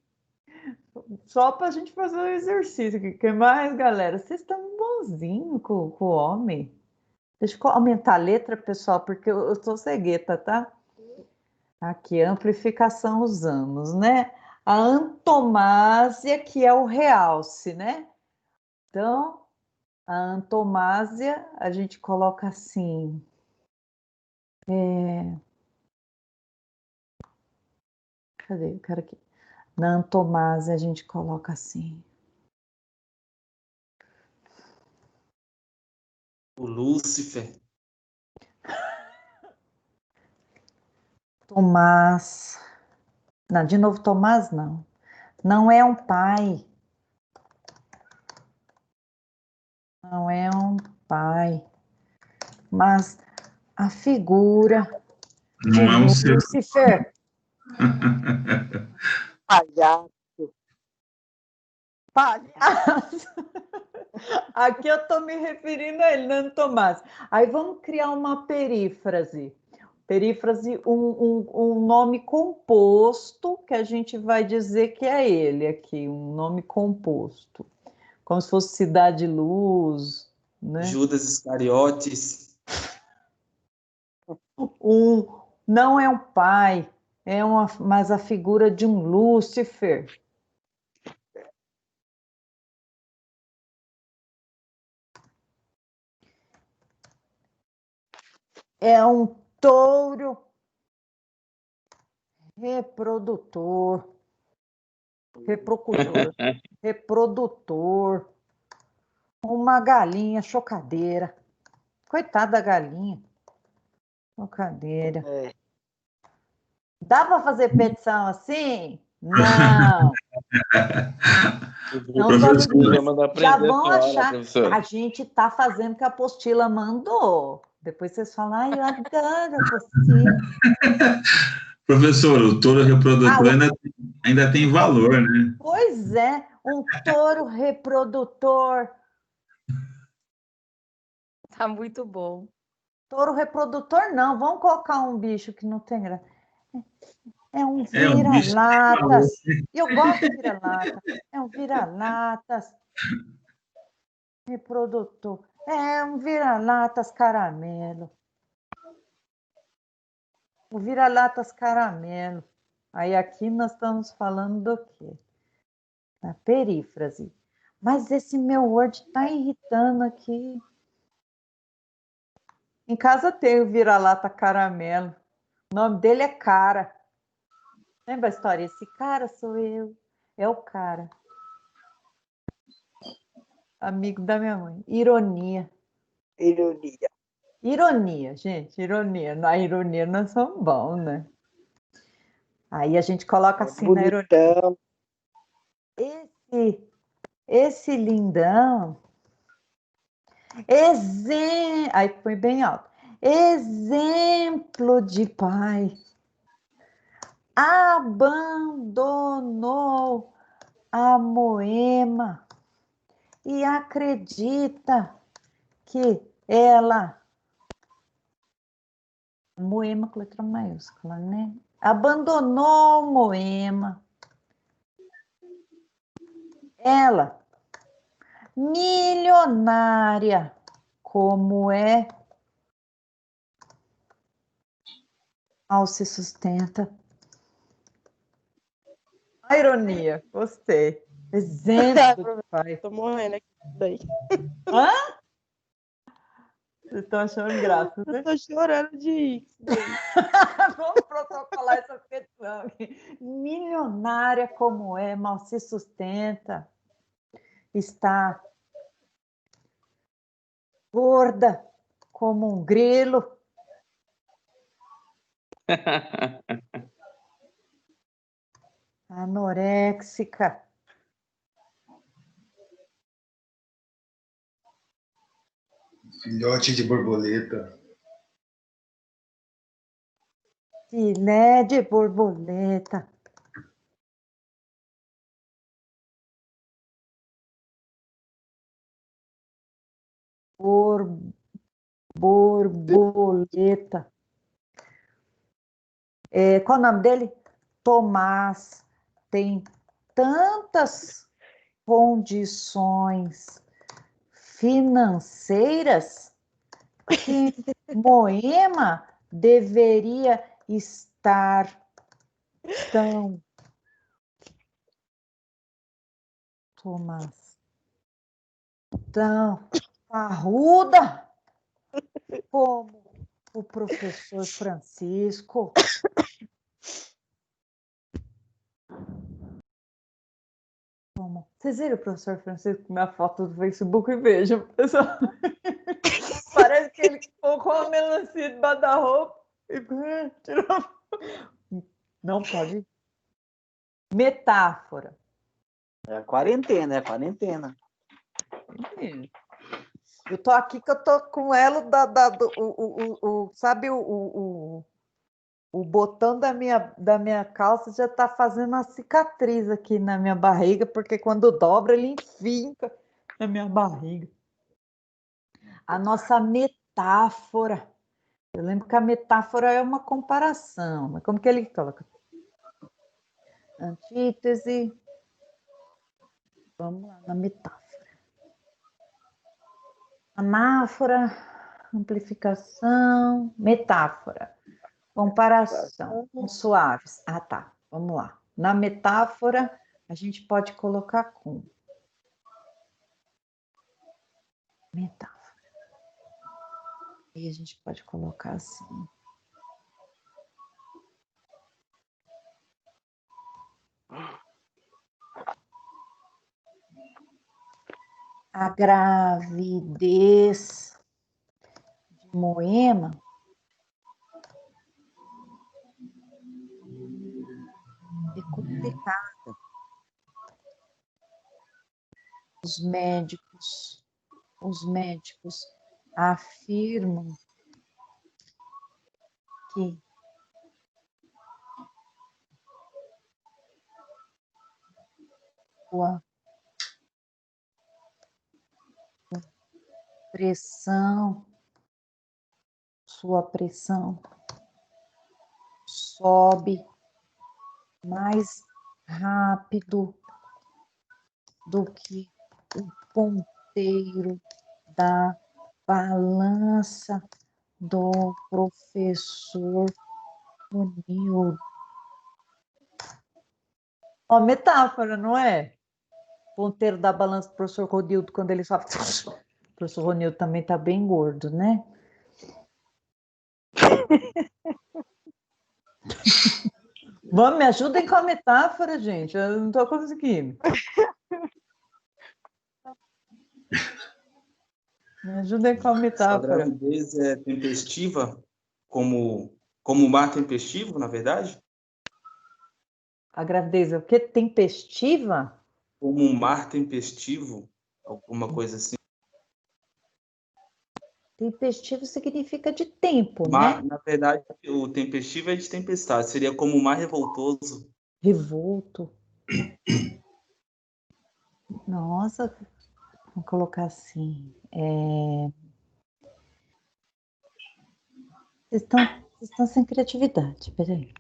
[SPEAKER 1] Só para a gente fazer um exercício aqui. O que mais, galera? Vocês estão bonzinhos com o homem. Deixa eu aumentar a letra, pessoal, porque eu sou cegueta, tá? Aqui, amplificação usamos, né? A antomásia, que é o realce, né? Então, a antomásia, a gente coloca assim. Cadê? Eu quero aqui. Na antomásia, a gente coloca assim.
[SPEAKER 7] O Lúcifer.
[SPEAKER 1] Tomás. Não, de novo, Tomás, não. Não é um pai. Não é um pai. Mas a figura
[SPEAKER 10] Não
[SPEAKER 1] de
[SPEAKER 10] é um ser.
[SPEAKER 1] Lúcifer.
[SPEAKER 8] Palhaço.
[SPEAKER 1] Palhaço. Aqui eu estou me referindo a ele, não Tomás. Aí vamos criar uma perífrase. Perífrase, um nome composto, que a gente vai dizer que é ele aqui, um nome composto. Como se fosse Cidade Luz, né?
[SPEAKER 7] Judas Iscariotes.
[SPEAKER 1] Não é um pai, mas a figura de um Lúcifer. É um touro reprodutor, uma galinha chocadeira. Coitada da galinha. Chocadeira. Dá para fazer petição assim? Não. Não, já vão achar. A gente está fazendo o que a apostila mandou. Depois vocês falam, ai, eu adoro a apostila.
[SPEAKER 10] Professor, o touro reprodutor ainda tem valor, né?
[SPEAKER 1] Pois é, um touro reprodutor.
[SPEAKER 2] Tá muito bom.
[SPEAKER 1] Touro reprodutor não, vamos colocar um bicho que não tem graça. É um
[SPEAKER 10] bicho que tem valor.
[SPEAKER 1] vira-latas. Eu gosto de vira-lata. É um vira-latas reprodutor. É um vira-latas caramelo. O vira-latas caramelo. Aí aqui nós estamos falando do quê? Da perífrase. Mas esse meu Word está irritando aqui. Em casa tem o vira-lata caramelo. O nome dele é Cara. Lembra a história? Esse cara sou eu. É o cara. Amigo da minha mãe. Ironia. Ironia, gente. Ironia. Na ironia nós somos bons, né? Aí a gente coloca assim bonitão. Na ironia. Esse lindão. Aí põe bem alto. Exemplo de pai. Abandonou a Moema e acredita que ela Moema com letra maiúscula, né? Abandonou Moema. Ela, milionária, como é, mal se sustenta. A ironia, gostei. Exemplo do pai.
[SPEAKER 9] Tô morrendo aqui daí.
[SPEAKER 1] Hã? Vocês estão achando graça, né?
[SPEAKER 9] Eu tô chorando de rir.
[SPEAKER 1] Vamos protocolar essa petição aqui. Milionária como é, mal se sustenta. Está gorda como um grilo. Anoréxica.
[SPEAKER 4] Filhote de borboleta.
[SPEAKER 1] Filé de borboleta. Borboleta. Qual o nome dele? Tomás. Tem tantas condições financeiras que Moema deveria estar tão, Tomás, tão parruda como o professor Francisco. Como? Vocês viram o professor Francisco com minha foto do Facebook e vejam, pessoal. Parece que ele colocou uma melancia debaixo da roupa e tirou. Não pode. Metáfora.
[SPEAKER 3] É a quarentena, é a quarentena.
[SPEAKER 1] Eu tô aqui que eu tô com ela sabe o botão da minha calça já tá fazendo uma cicatriz aqui na minha barriga, porque quando dobra ele enfinca na minha barriga. A nossa metáfora. Eu lembro que a metáfora é uma comparação, mas como que ele coloca? Antítese. Vamos lá na metáfora. Anáfora, amplificação, metáfora, comparação, com suaves. Ah, tá, vamos lá. Na metáfora, a gente pode colocar com metáfora. E a gente pode colocar assim. A gravidez de Moema é complicada. Os médicos afirmam que a sua pressão sobe mais rápido do que o ponteiro da balança do professor Ronildo. Ó, metáfora, não é? Ponteiro da balança do professor Ronildo, quando ele fala. O professor Ronildo também tá bem gordo, né? Vamos, me ajudem com a metáfora, gente. Eu não tô conseguindo. Me ajudem com a
[SPEAKER 7] Sua
[SPEAKER 1] metáfora.
[SPEAKER 7] gravidez é tempestiva, como o mar tempestivo, na verdade?
[SPEAKER 1] A gravidez é o quê? Tempestiva?
[SPEAKER 7] Como um mar tempestivo, alguma coisa assim.
[SPEAKER 1] Tempestivo significa de tempo,
[SPEAKER 7] Mar,
[SPEAKER 1] né?
[SPEAKER 7] na verdade, o tempestivo é de tempestade, seria como um mar revoltoso.
[SPEAKER 1] Revolto. Nossa, vou colocar assim. Vocês estão sem criatividade, peraí.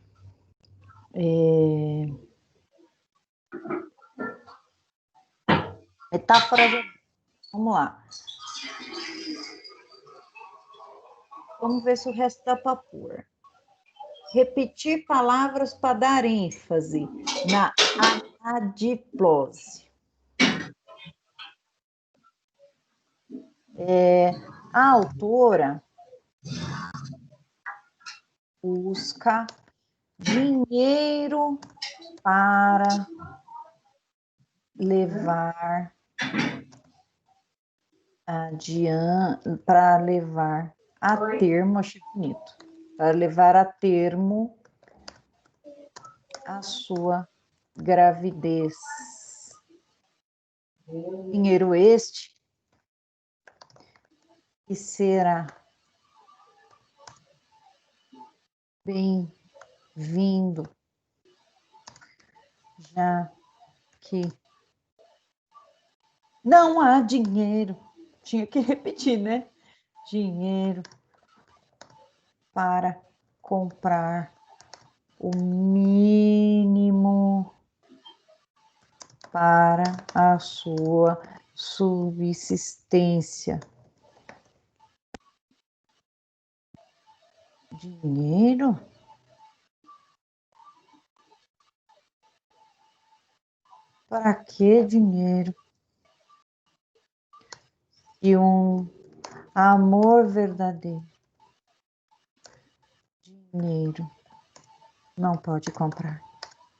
[SPEAKER 1] Metáfora de... Vamos lá. Vamos ver se o resto dá para pôr. Repetir palavras para dar ênfase na adiplose. A autora busca dinheiro para levar adiante, para levar a termo, achei bonito, para levar a termo a sua gravidez. Dinheiro este que será bem-vindo, já que não há dinheiro. Tinha que repetir, né? Dinheiro para comprar o mínimo para a sua subsistência. Dinheiro? Para que dinheiro? E um amor verdadeiro. Dinheiro não pode comprar.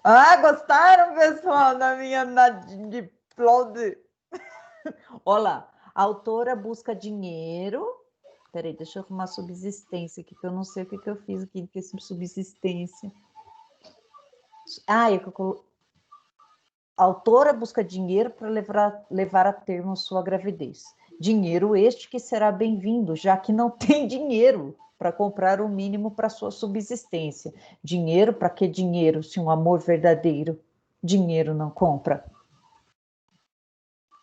[SPEAKER 1] Ah, gostaram, pessoal, da minha diplode? Olha, a autora busca dinheiro. Peraí, deixa eu arrumar subsistência aqui, que eu não sei o que eu fiz aqui com esse subsistência. A autora busca dinheiro para levar a termo sua gravidez. Dinheiro este que será bem-vindo, já que não tem dinheiro para comprar o mínimo para sua subsistência. Dinheiro, para que dinheiro, se um amor verdadeiro, dinheiro não compra?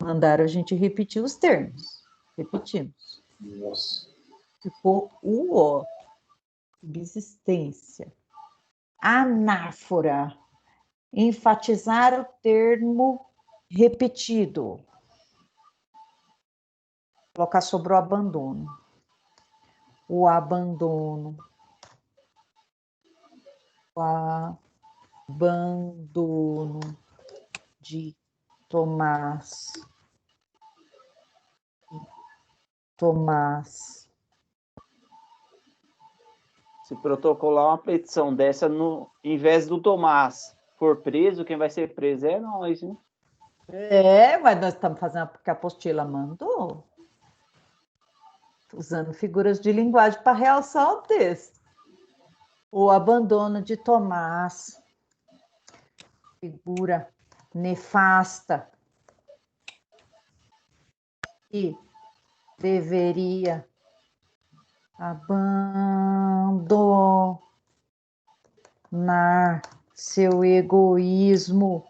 [SPEAKER 1] Mandaram a gente repetir os termos. Repetimos.
[SPEAKER 4] Nossa.
[SPEAKER 1] Ficou o ó. Subsistência. Anáfora. Enfatizar o termo repetido. Colocar sobre o abandono. O abandono. O abandono de Tomás.
[SPEAKER 3] Se protocolar uma petição dessa, em vez do Tomás for preso, quem vai ser preso é nós, hein?
[SPEAKER 1] Mas nós estamos fazendo porque a apostila mandou. Usando figuras de linguagem para realçar o texto. O abandono de Tomás. Figura nefasta. E deveria abandonar seu egoísmo.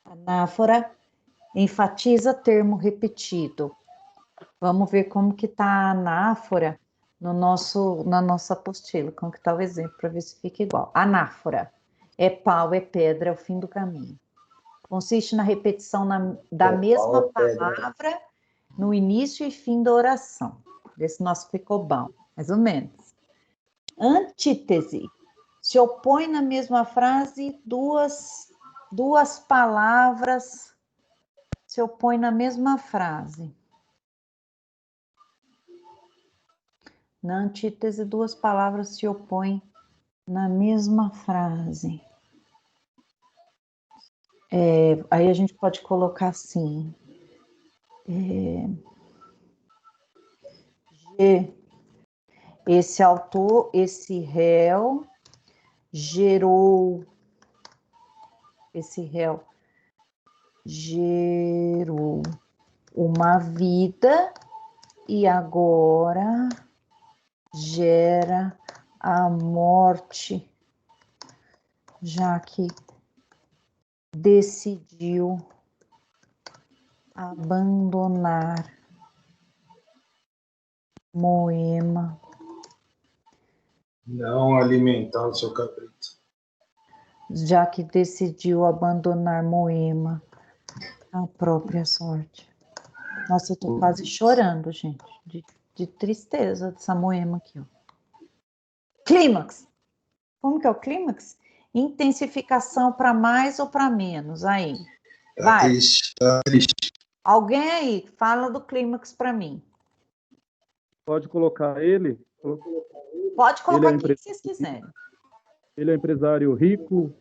[SPEAKER 1] Anáfora enfatiza termo repetido. Vamos ver como que está a anáfora na nossa apostila, como que está o exemplo, para ver se fica igual. Anáfora é pau, é pedra, é o fim do caminho. Consiste na repetição da mesma palavra no início e fim da oração. Vê se nosso ficou bom, mais ou menos. Antítese. Se opõe na mesma frase duas palavras se opõem na mesma frase. Na antítese, duas palavras se opõem na mesma frase. Aí a gente pode colocar assim. Esse autor, esse réu, gerou uma vida e agora gera a morte, já que decidiu abandonar Moema.
[SPEAKER 4] Não alimentar o seu cabrito.
[SPEAKER 1] Já que decidiu abandonar Moema, a própria sorte. Nossa, eu tô quase chorando, gente, de tristeza dessa Moema aqui, ó. Clímax. Como que é o clímax? Intensificação para mais ou para menos? Aí.
[SPEAKER 4] Tá
[SPEAKER 1] Vai.
[SPEAKER 4] triste, tá triste.
[SPEAKER 1] Alguém aí, fala do clímax para mim.
[SPEAKER 11] Pode colocar ele.
[SPEAKER 1] Pode colocar
[SPEAKER 11] Ele é
[SPEAKER 1] quem vocês quiserem.
[SPEAKER 11] Ele é empresário rico,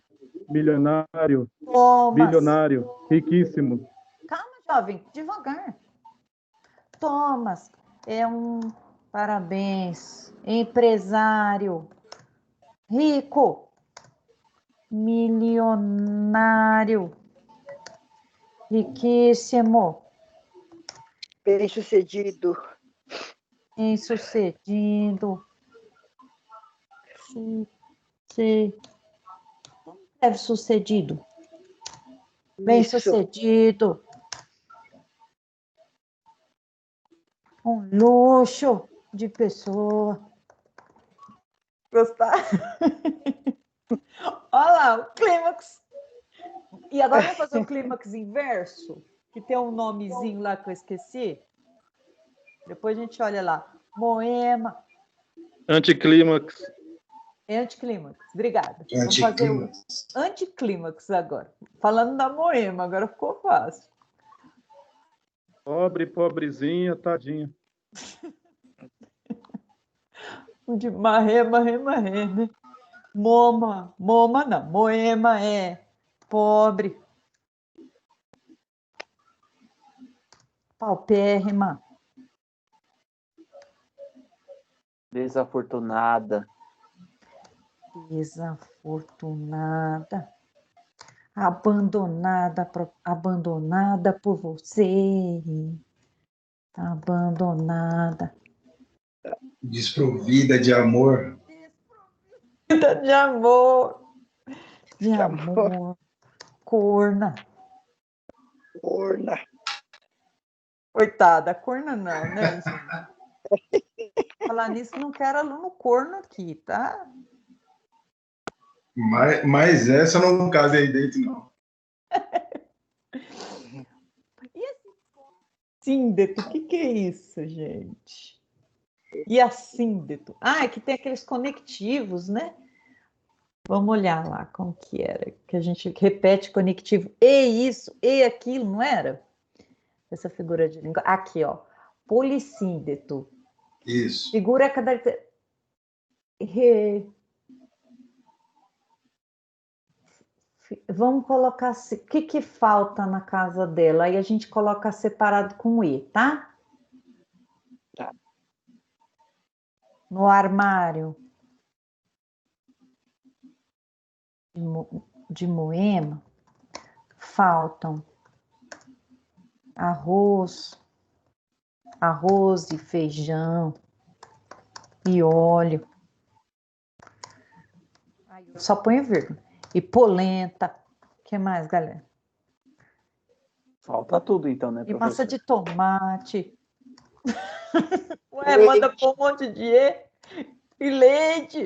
[SPEAKER 11] milionário,
[SPEAKER 1] Thomas.
[SPEAKER 11] bilionário, riquíssimo.
[SPEAKER 1] Calma, jovem, devagar. Thomas é um, parabéns, empresário, rico, milionário, riquíssimo,
[SPEAKER 8] Bem-sucedido.
[SPEAKER 1] bem-sucedido, deve sucedido, bem-sucedido, um luxo de pessoa. Gostar? Olha lá, o clímax. E agora vamos fazer o clímax inverso, que tem um nomezinho lá que eu esqueci. Depois a gente olha lá. Moema.
[SPEAKER 11] Anticlímax.
[SPEAKER 1] Anticlímax. Obrigada. Vamos fazer o anticlímax agora. Falando da Moema, agora ficou fácil.
[SPEAKER 11] Pobre, pobrezinha, tadinha.
[SPEAKER 1] De marré, né? Moma não. Moema é pobre. Paupérrima.
[SPEAKER 3] Desafortunada.
[SPEAKER 1] Desafortunada. Abandonada por você. Abandonada.
[SPEAKER 4] Desprovida de amor.
[SPEAKER 1] De amor. De amor. Corna.
[SPEAKER 8] Corna.
[SPEAKER 1] Coitada, corna não, né, gente? Falar nisso, não quero aluno corno aqui, tá?
[SPEAKER 4] Mas essa não cabe aí dentro, não.
[SPEAKER 1] E esse síndeto, o que é isso, gente? E a síndeto? Ah, é que tem aqueles conectivos, né? Vamos olhar lá como que era, que a gente repete conectivo, e isso, e aquilo, não era? Essa figura de língua. Aqui, ó, polissíndeto.
[SPEAKER 4] Isso.
[SPEAKER 1] Figura cada... Vamos colocar assim, o que falta na casa dela? Aí a gente coloca separado com E, tá?
[SPEAKER 8] Tá.
[SPEAKER 1] No armário de Moema, faltam arroz e feijão e óleo. Só põe vírgula. E polenta. O que mais, galera?
[SPEAKER 3] Falta tudo, então, né,
[SPEAKER 1] E
[SPEAKER 3] professor?
[SPEAKER 1] massa de tomate. Ué, manda pôr um monte de e leite.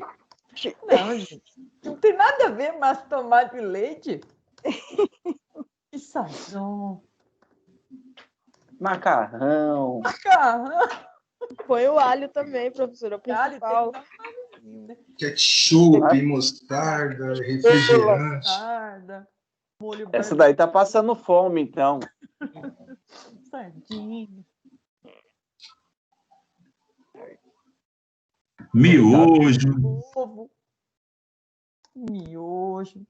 [SPEAKER 1] Não, gente. Não tem nada a ver massa de tomate e leite. E sazon.
[SPEAKER 3] Macarrão.
[SPEAKER 9] Põe o alho também, professora.
[SPEAKER 1] Alho,
[SPEAKER 9] Principal.
[SPEAKER 4] Ketchup, mostarda, refrigerante.
[SPEAKER 1] Mostarda, molho
[SPEAKER 3] Essa daí tá passando fome, então.
[SPEAKER 1] Sardinha.
[SPEAKER 10] Miojo.
[SPEAKER 1] Ovo. Miojo.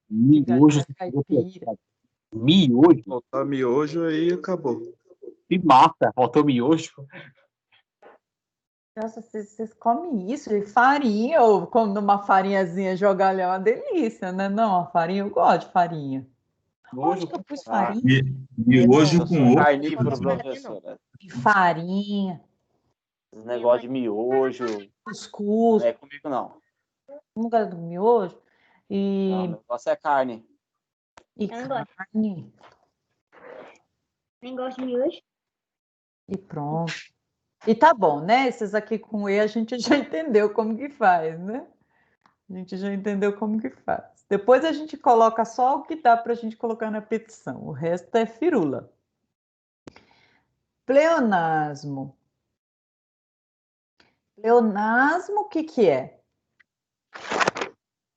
[SPEAKER 12] Miojo.
[SPEAKER 1] Caipira.
[SPEAKER 12] Miojo.
[SPEAKER 5] Faltar miojo aí acabou.
[SPEAKER 12] Que massa, faltou miojo.
[SPEAKER 1] Nossa, vocês comem isso de farinha ou como numa farinhazinha jogar ali é uma delícia, né? Não, a farinha, eu gosto de farinha. Onde que eu pus farinha?
[SPEAKER 10] Miojo com ovo.
[SPEAKER 3] Carnívoro, professora.
[SPEAKER 1] Farinha.
[SPEAKER 3] Esse negócio de miojo.
[SPEAKER 1] Cuscuz.
[SPEAKER 3] Não é comigo, não.
[SPEAKER 1] Não gosto do miojo. E...
[SPEAKER 3] Não, o negócio é carne.
[SPEAKER 1] E carne.
[SPEAKER 13] Nem gosto de miojo.
[SPEAKER 1] E pronto. E tá bom, né? Esses aqui com E a gente já entendeu como que faz, né? A gente já entendeu como que faz. Depois a gente coloca só o que dá para a gente colocar na petição. O resto é firula. Pleonasmo. Pleonasmo, o que que é?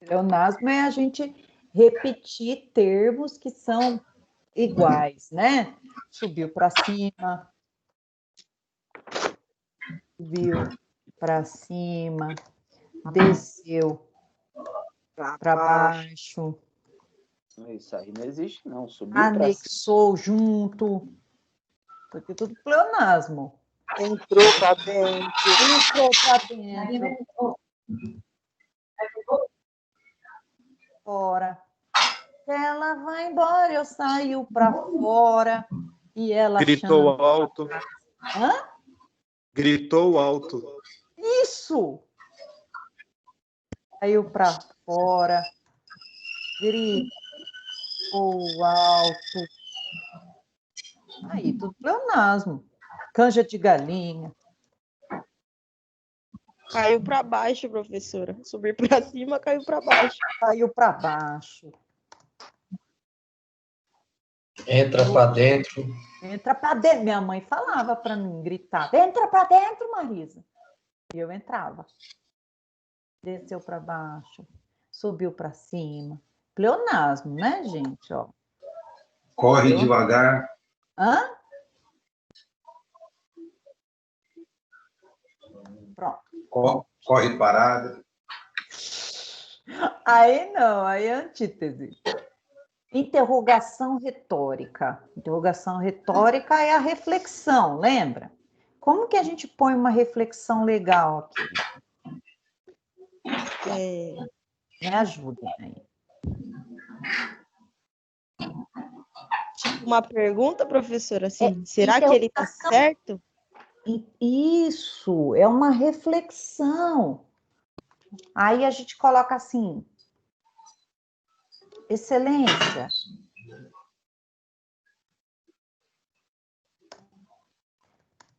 [SPEAKER 1] Pleonasmo é a gente repetir termos que são iguais, né? Subiu para cima, subiu para cima, desceu para baixo,
[SPEAKER 3] Isso aí não existe, não. Subiu pra cima.
[SPEAKER 1] anexou junto. Porque tudo pleonasmo.
[SPEAKER 8] Entrou pra dentro.
[SPEAKER 1] Entrou para dentro. Fora. Ela vai embora, eu saio para fora e ela
[SPEAKER 11] Gritou
[SPEAKER 1] chama.
[SPEAKER 11] alto.
[SPEAKER 1] Hã?
[SPEAKER 11] Gritou alto.
[SPEAKER 1] Isso! Saiu para fora, gritou alto. Aí, tudo pleonasmo. Canja de galinha.
[SPEAKER 9] Caiu para baixo, professora. Subir para cima, caiu para baixo.
[SPEAKER 1] Caiu para baixo.
[SPEAKER 13] Entra para dentro.
[SPEAKER 1] Entra para dentro. Minha mãe falava para mim, gritava. Entra para dentro, Marisa. E eu entrava. Desceu para baixo. Subiu para cima. Pleonasmo, né, gente? Ó.
[SPEAKER 4] Corre devagar.
[SPEAKER 1] Hã? Pronto.
[SPEAKER 4] Corre parada.
[SPEAKER 1] Aí não, aí é antítese. Interrogação retórica. Interrogação retórica é a reflexão, lembra? Como que a gente põe uma reflexão legal aqui? Me ajudem aí.
[SPEAKER 9] Tipo uma pergunta, professora, assim, será que ele está certo?
[SPEAKER 1] Isso, é uma reflexão. Aí a gente coloca assim, Excelência,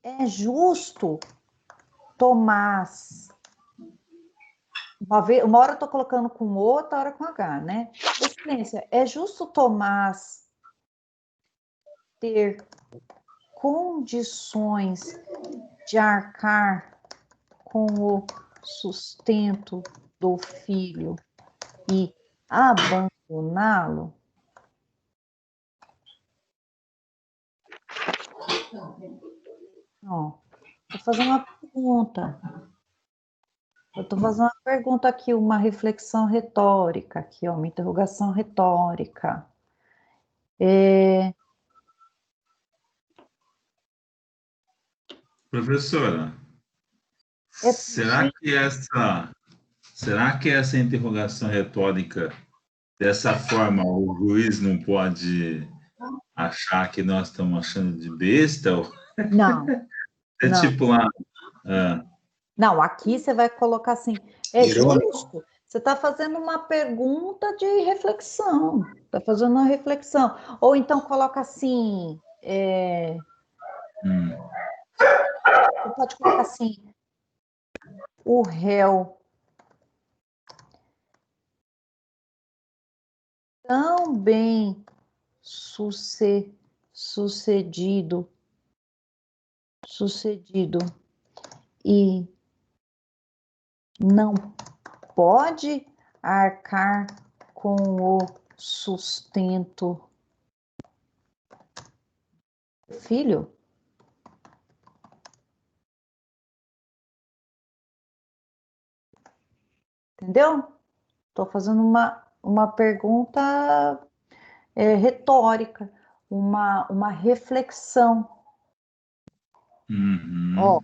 [SPEAKER 1] é justo Tomás, uma hora eu estou colocando com O, outra hora com H, né? Excelência, é justo Tomás ter condições de arcar com o sustento do filho e abandoná-lo? Ó, vou fazer uma pergunta. Eu estou fazendo uma pergunta aqui, uma reflexão retórica, aqui, ó, uma interrogação retórica.
[SPEAKER 10] Professora, será que essa interrogação retórica, dessa forma, o juiz não pode achar que nós estamos achando de besta?
[SPEAKER 1] Não.
[SPEAKER 10] É
[SPEAKER 1] não.
[SPEAKER 10] tipo lá...
[SPEAKER 1] Não, aqui você vai colocar assim, é justo? Você está fazendo uma pergunta de reflexão, está fazendo uma reflexão. Ou então coloca assim, você pode colocar assim, o réu tão bem sucedido e não pode arcar com o sustento do filho? Entendeu? Estou fazendo uma pergunta retórica, uma reflexão. Ó,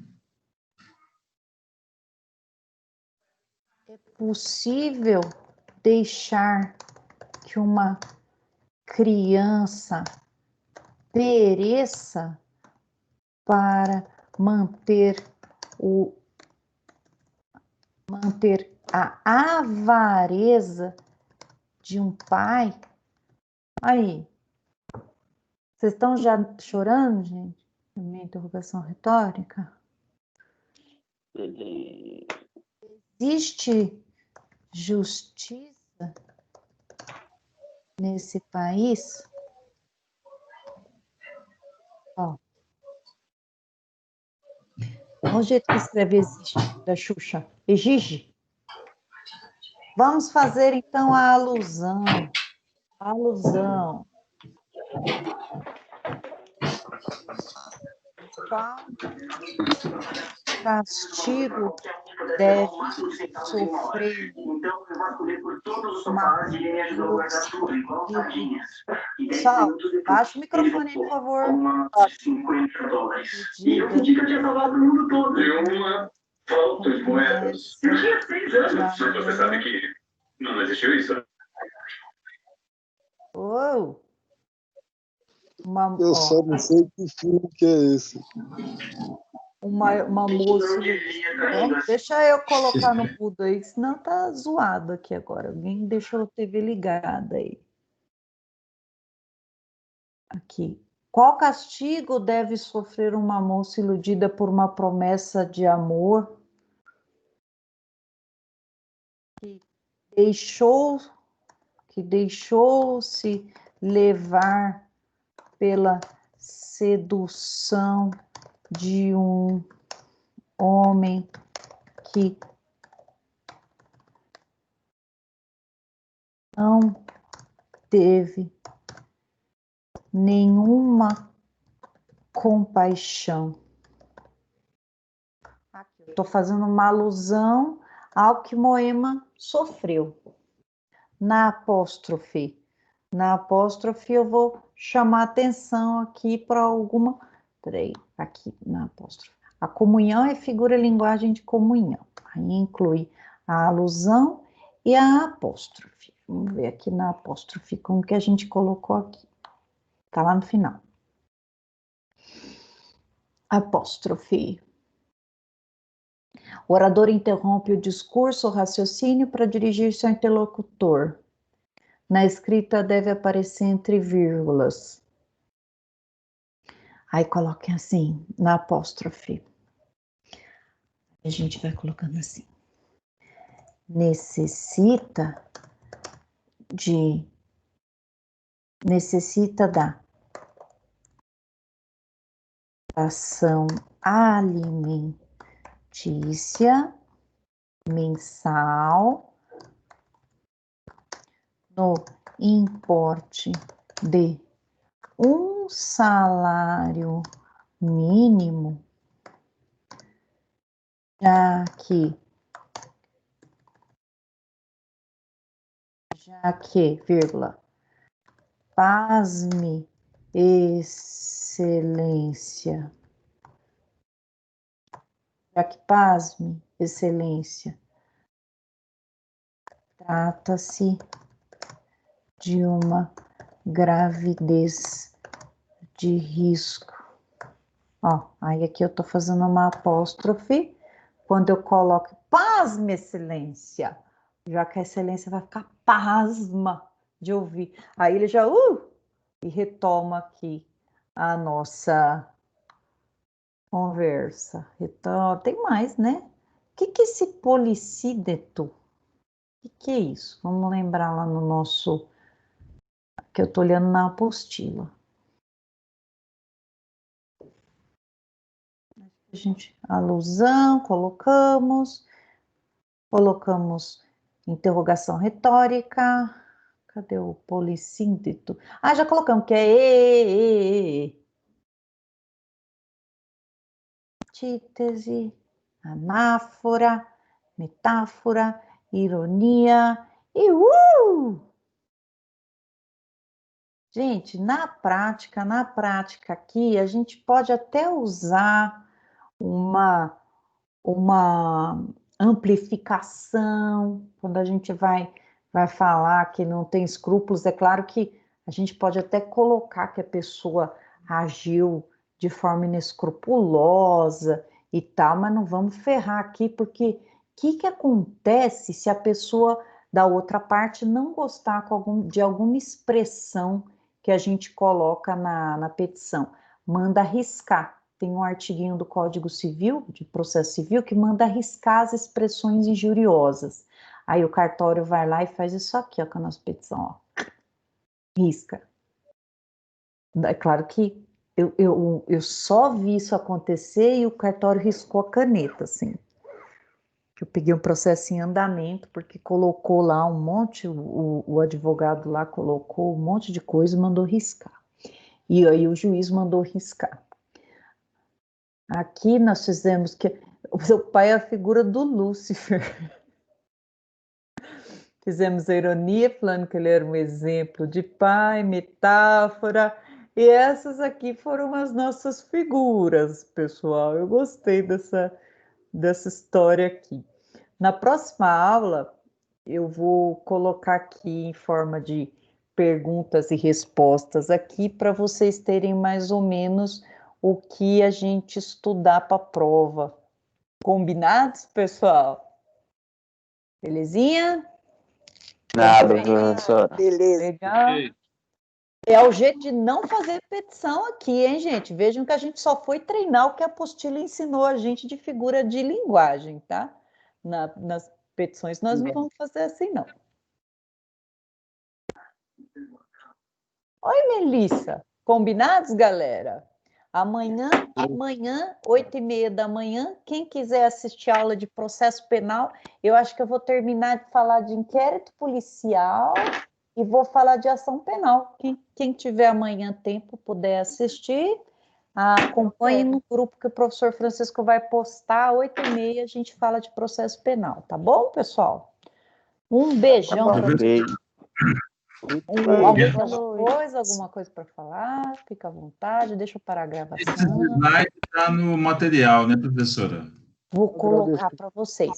[SPEAKER 1] é possível deixar que uma criança pereça para manter a avareza de um pai? Aí, vocês estão já chorando, gente? Na minha interrogação retórica? Existe justiça nesse país? Ó. Olha o jeito que escreve existe, da Xuxa. Exige. Vamos fazer, então, a alusão. Alusão. Qual castigo deve sofrer uma Sal, baixa o microfone aí, por favor.
[SPEAKER 14] E eu senti que eu tinha salvado o mundo todo. E uma falta de moedas. Eu tinha 6 anos. Você sabe que não existiu isso.
[SPEAKER 1] Oh.
[SPEAKER 5] Eu só não sei que filme que é esse.
[SPEAKER 1] Uma moça. Deixa eu colocar no mudo aí, senão tá zoado aqui agora. Alguém deixou a TV ligada aí. Aqui. Qual castigo deve sofrer uma moça iludida por uma promessa de amor que deixou-se levar pela sedução de um homem que não teve nenhuma compaixão? Aqui, eu estou fazendo uma alusão ao que Moema sofreu. Na apóstrofe eu vou chamar atenção aqui para alguma... Peraí, aqui na apóstrofe. A comunhão é figura e linguagem de comunhão. Aí inclui a alusão e a apóstrofe. Vamos ver aqui na apóstrofe como que a gente colocou aqui. Está lá no final. Apóstrofe. O orador interrompe o discurso ou raciocínio para dirigir-se ao interlocutor. Na escrita deve aparecer entre vírgulas. Aí coloquem assim, na apóstrofe. A gente vai colocando assim. Necessita da ação alimentícia mensal no importe de um salário mínimo, já que, vírgula, pasme, excelência, trata-se de uma gravidez de risco. Ó, aí aqui eu tô fazendo uma apóstrofe, quando eu coloco pasme, excelência, já que a excelência vai ficar pasma de ouvir. Aí ele já, e retoma aqui a nossa conversa. Então, tem mais, né? O que é esse policídeto? O que é isso? Vamos lembrar lá no nosso... que eu tô olhando na apostila. Alusão, colocamos interrogação retórica. Cadê o polissínteto? Ah, já colocamos que é antítese, anáfora, metáfora, ironia e Gente, na prática aqui, a gente pode até usar uma amplificação, quando a gente vai falar que não tem escrúpulos. É claro que a gente pode até colocar que a pessoa agiu de forma inescrupulosa e tal, mas não vamos ferrar aqui, porque o que acontece se a pessoa da outra parte não gostar de alguma expressão que a gente coloca na petição? Manda arriscar. tem um artiguinho do Código Civil, de processo civil, que manda riscar as expressões injuriosas. Aí o cartório vai lá e faz isso aqui, ó, com a nossa petição, ó. Risca. É claro que eu só vi isso acontecer e o cartório riscou a caneta, assim. Eu peguei um processo em andamento, porque colocou lá um monte, o advogado lá colocou um monte de coisa e mandou riscar. E aí o juiz mandou riscar. Aqui nós fizemos que o seu pai é a figura do Lúcifer. Fizemos a ironia, falando que ele era um exemplo de pai, metáfora, e essas aqui foram as nossas figuras, pessoal. Eu gostei dessa história aqui. Na próxima aula, eu vou colocar aqui em forma de perguntas e respostas aqui, para vocês terem mais ou menos o que a gente estudar para a prova. Combinados, pessoal? Belezinha?
[SPEAKER 3] Nada, professora.
[SPEAKER 8] Beleza.
[SPEAKER 1] Legal. É o jeito de não fazer petição aqui, hein, gente? Vejam que a gente só foi treinar o que a apostila ensinou a gente de figura de linguagem, tá? Nas petições nós não vamos fazer assim, não. Oi, Melissa. Combinados, galera? Amanhã, 8h30 da manhã, quem quiser assistir a aula de processo penal, eu acho que eu vou terminar de falar de inquérito policial e vou falar de ação penal. Quem tiver amanhã tempo, puder assistir, acompanhe no grupo que o professor Francisco vai postar, 8h30 a gente fala de processo penal, tá bom, pessoal? Um beijão para vocês. Alguma coisa para falar? Fica à vontade, deixa eu parar a gravação.
[SPEAKER 10] Esse slide está no material, né, professora?
[SPEAKER 1] Vou colocar para vocês.